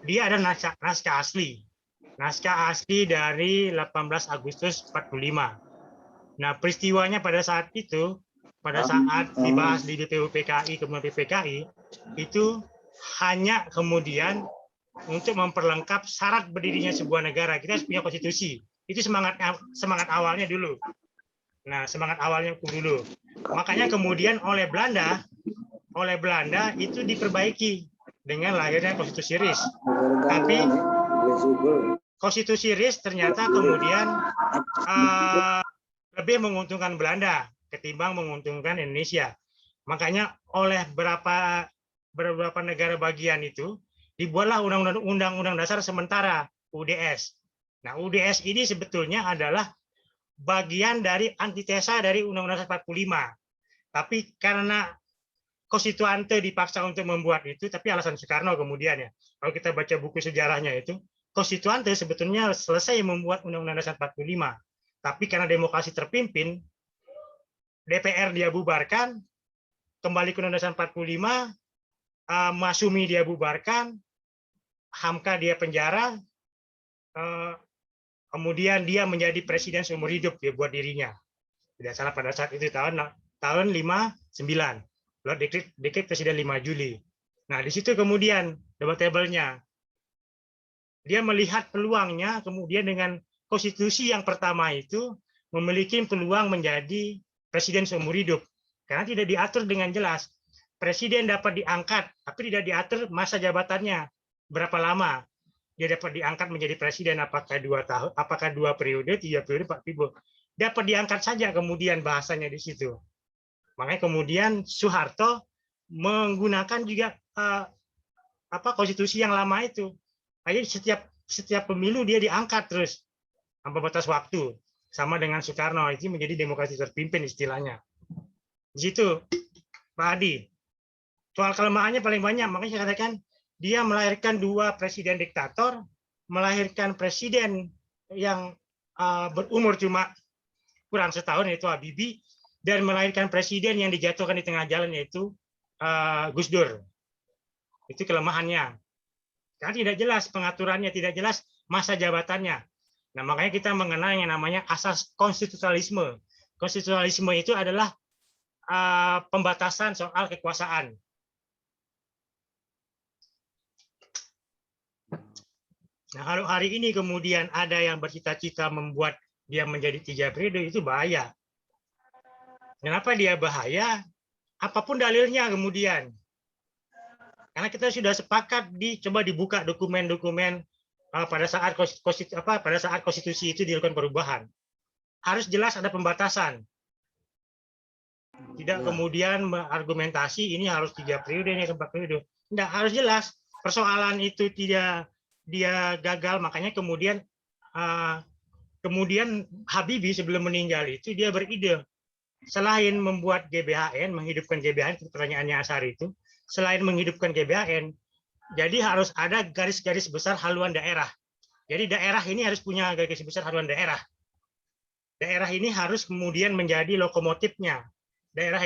dia ada naskah asli. Naskah asli dari 18 Agustus 45. Nah, peristiwanya pada saat itu, pada saat dibahas di DPU PKI, kemudian PPKI, itu hanya kemudian untuk memperlengkap syarat berdirinya sebuah negara. Kita harus punya konstitusi. Itu semangat awalnya dulu. Nah, semangat awalnya dulu. Makanya kemudian oleh Belanda itu diperbaiki dengan lahirnya konstitusi RIS. Tapi konstitusi RIS ternyata kemudian lebih menguntungkan Belanda ketimbang menguntungkan Indonesia. Makanya oleh beberapa negara bagian itu dibuatlah Undang-Undang Dasar sementara UDS. Nah, UDS ini sebetulnya adalah bagian dari antitesa dari Undang-Undang 45. Tapi karena konstituante dipaksa untuk membuat itu, tapi alasan Soekarno kemudian ya. Kalau kita baca buku sejarahnya itu, konstituante sebetulnya selesai membuat Undang-Undang Dasar 45. Tapi karena demokrasi terpimpin, DPR dia bubarkan, kembali ke Undang-Undang Dasar 45, Masyumi dia bubarkan, Hamka dia penjara, kemudian dia menjadi presiden seumur hidup dia buat dirinya. Tidak salah pada saat itu tahun 59. Lewat dekret presiden 5 Juli. Nah, di situ kemudian debatable-nya. Dia melihat peluangnya kemudian dengan konstitusi yang pertama itu memiliki peluang menjadi presiden seumur hidup. Karena tidak diatur dengan jelas. Presiden dapat diangkat, tapi tidak diatur masa jabatannya berapa lama. Dia dapat diangkat menjadi presiden, apakah 2 tahun, apakah 2 periode, 3 periode, 4 periode. Dapat diangkat saja kemudian bahasanya di situ. Makanya kemudian Soeharto menggunakan juga konstitusi yang lama itu. Jadi setiap pemilu dia diangkat terus tanpa batas waktu, sama dengan Soekarno. Itu menjadi demokrasi terpimpin istilahnya. Di situ, Pak Adi. Soal kelemahannya paling banyak, makanya saya katakan dia melahirkan 2 presiden diktator, melahirkan presiden yang berumur cuma kurang setahun, yaitu Habibie, dan melahirkan presiden yang dijatuhkan di tengah jalan, yaitu Gus Dur. Itu kelemahannya. Karena tidak jelas pengaturannya, tidak jelas masa jabatannya. Nah, makanya kita mengenal yang namanya asas konstitusionalisme. Konstitusionalisme itu adalah pembatasan soal kekuasaan. Nah, kalau hari ini kemudian ada yang bercita-cita membuat dia menjadi 3 periode, itu bahaya. Kenapa dia bahaya? Apapun dalilnya kemudian. Karena kita sudah sepakat coba dibuka dokumen-dokumen pada saat konstitusi itu dilakukan perubahan. Harus jelas ada pembatasan. Tidak kemudian argumentasi ini harus 3 periode, ini 4 periode. Tidak, harus jelas. Persoalan itu tidak dia gagal, makanya kemudian Habibie sebelum meninggal itu dia beride, selain membuat GBHN, menghidupkan GBHN, pertanyaannya Asar itu, selain menghidupkan GBHN, jadi harus ada garis-garis besar haluan daerah. Jadi daerah ini harus punya garis besar haluan daerah. daerah ini harus kemudian menjadi lokomotifnya. Daerah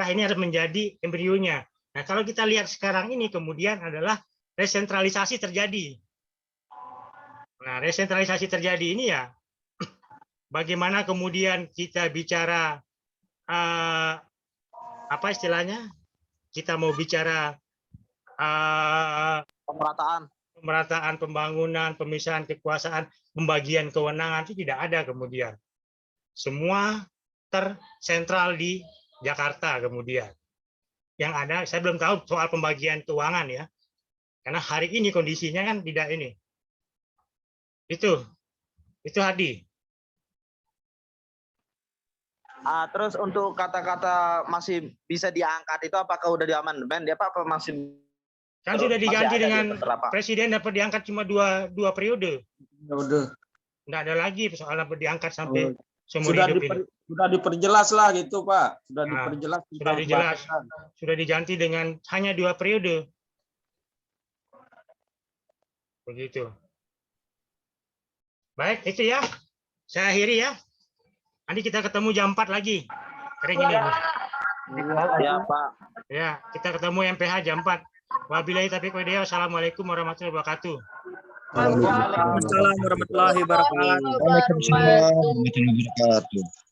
ini harus menjadi embrionya. Nah, kalau kita lihat sekarang ini kemudian adalah resentralisasi terjadi. Nah, resentralisasi terjadi ini ya, bagaimana kemudian kita bicara apa istilahnya? Kita mau bicara pemerataan pembangunan, pemisahan kekuasaan, pembagian kewenangan itu tidak ada kemudian. Semua tersentral di Jakarta kemudian. Yang ada, saya belum tahu soal pembagian keuangan ya. Karena hari ini kondisinya kan tidak ini. Itu Hadi. Terus untuk kata-kata masih bisa diangkat itu apakah udah diamandemen dia Pak apa masih Kan sudah diganti dengan terdapat? presiden dapat diangkat cuma dua periode. Udah. Nggak ada lagi soal dapat diangkat sampai seumur Sudah hidup ini. sudah diperjelas lah gitu Pak. Sudah Nah, diperjelas. Sudah dijelas. Sudah diganti dengan hanya 2 periode. Begitu. Baik, itu ya. Saya akhiri ya. Nanti kita ketemu jam 4 lagi. Kering ini. Ya Pak. Ya, kita ketemu MPH jam 4. Wabillahi taufiq wal hidayah. Wassalamualaikum warahmatullahi wabarakatuh. Waalaikumsalam warahmatullahi wabarakatuh. Waalaikumsalam warahmatullahi wabarakatuh.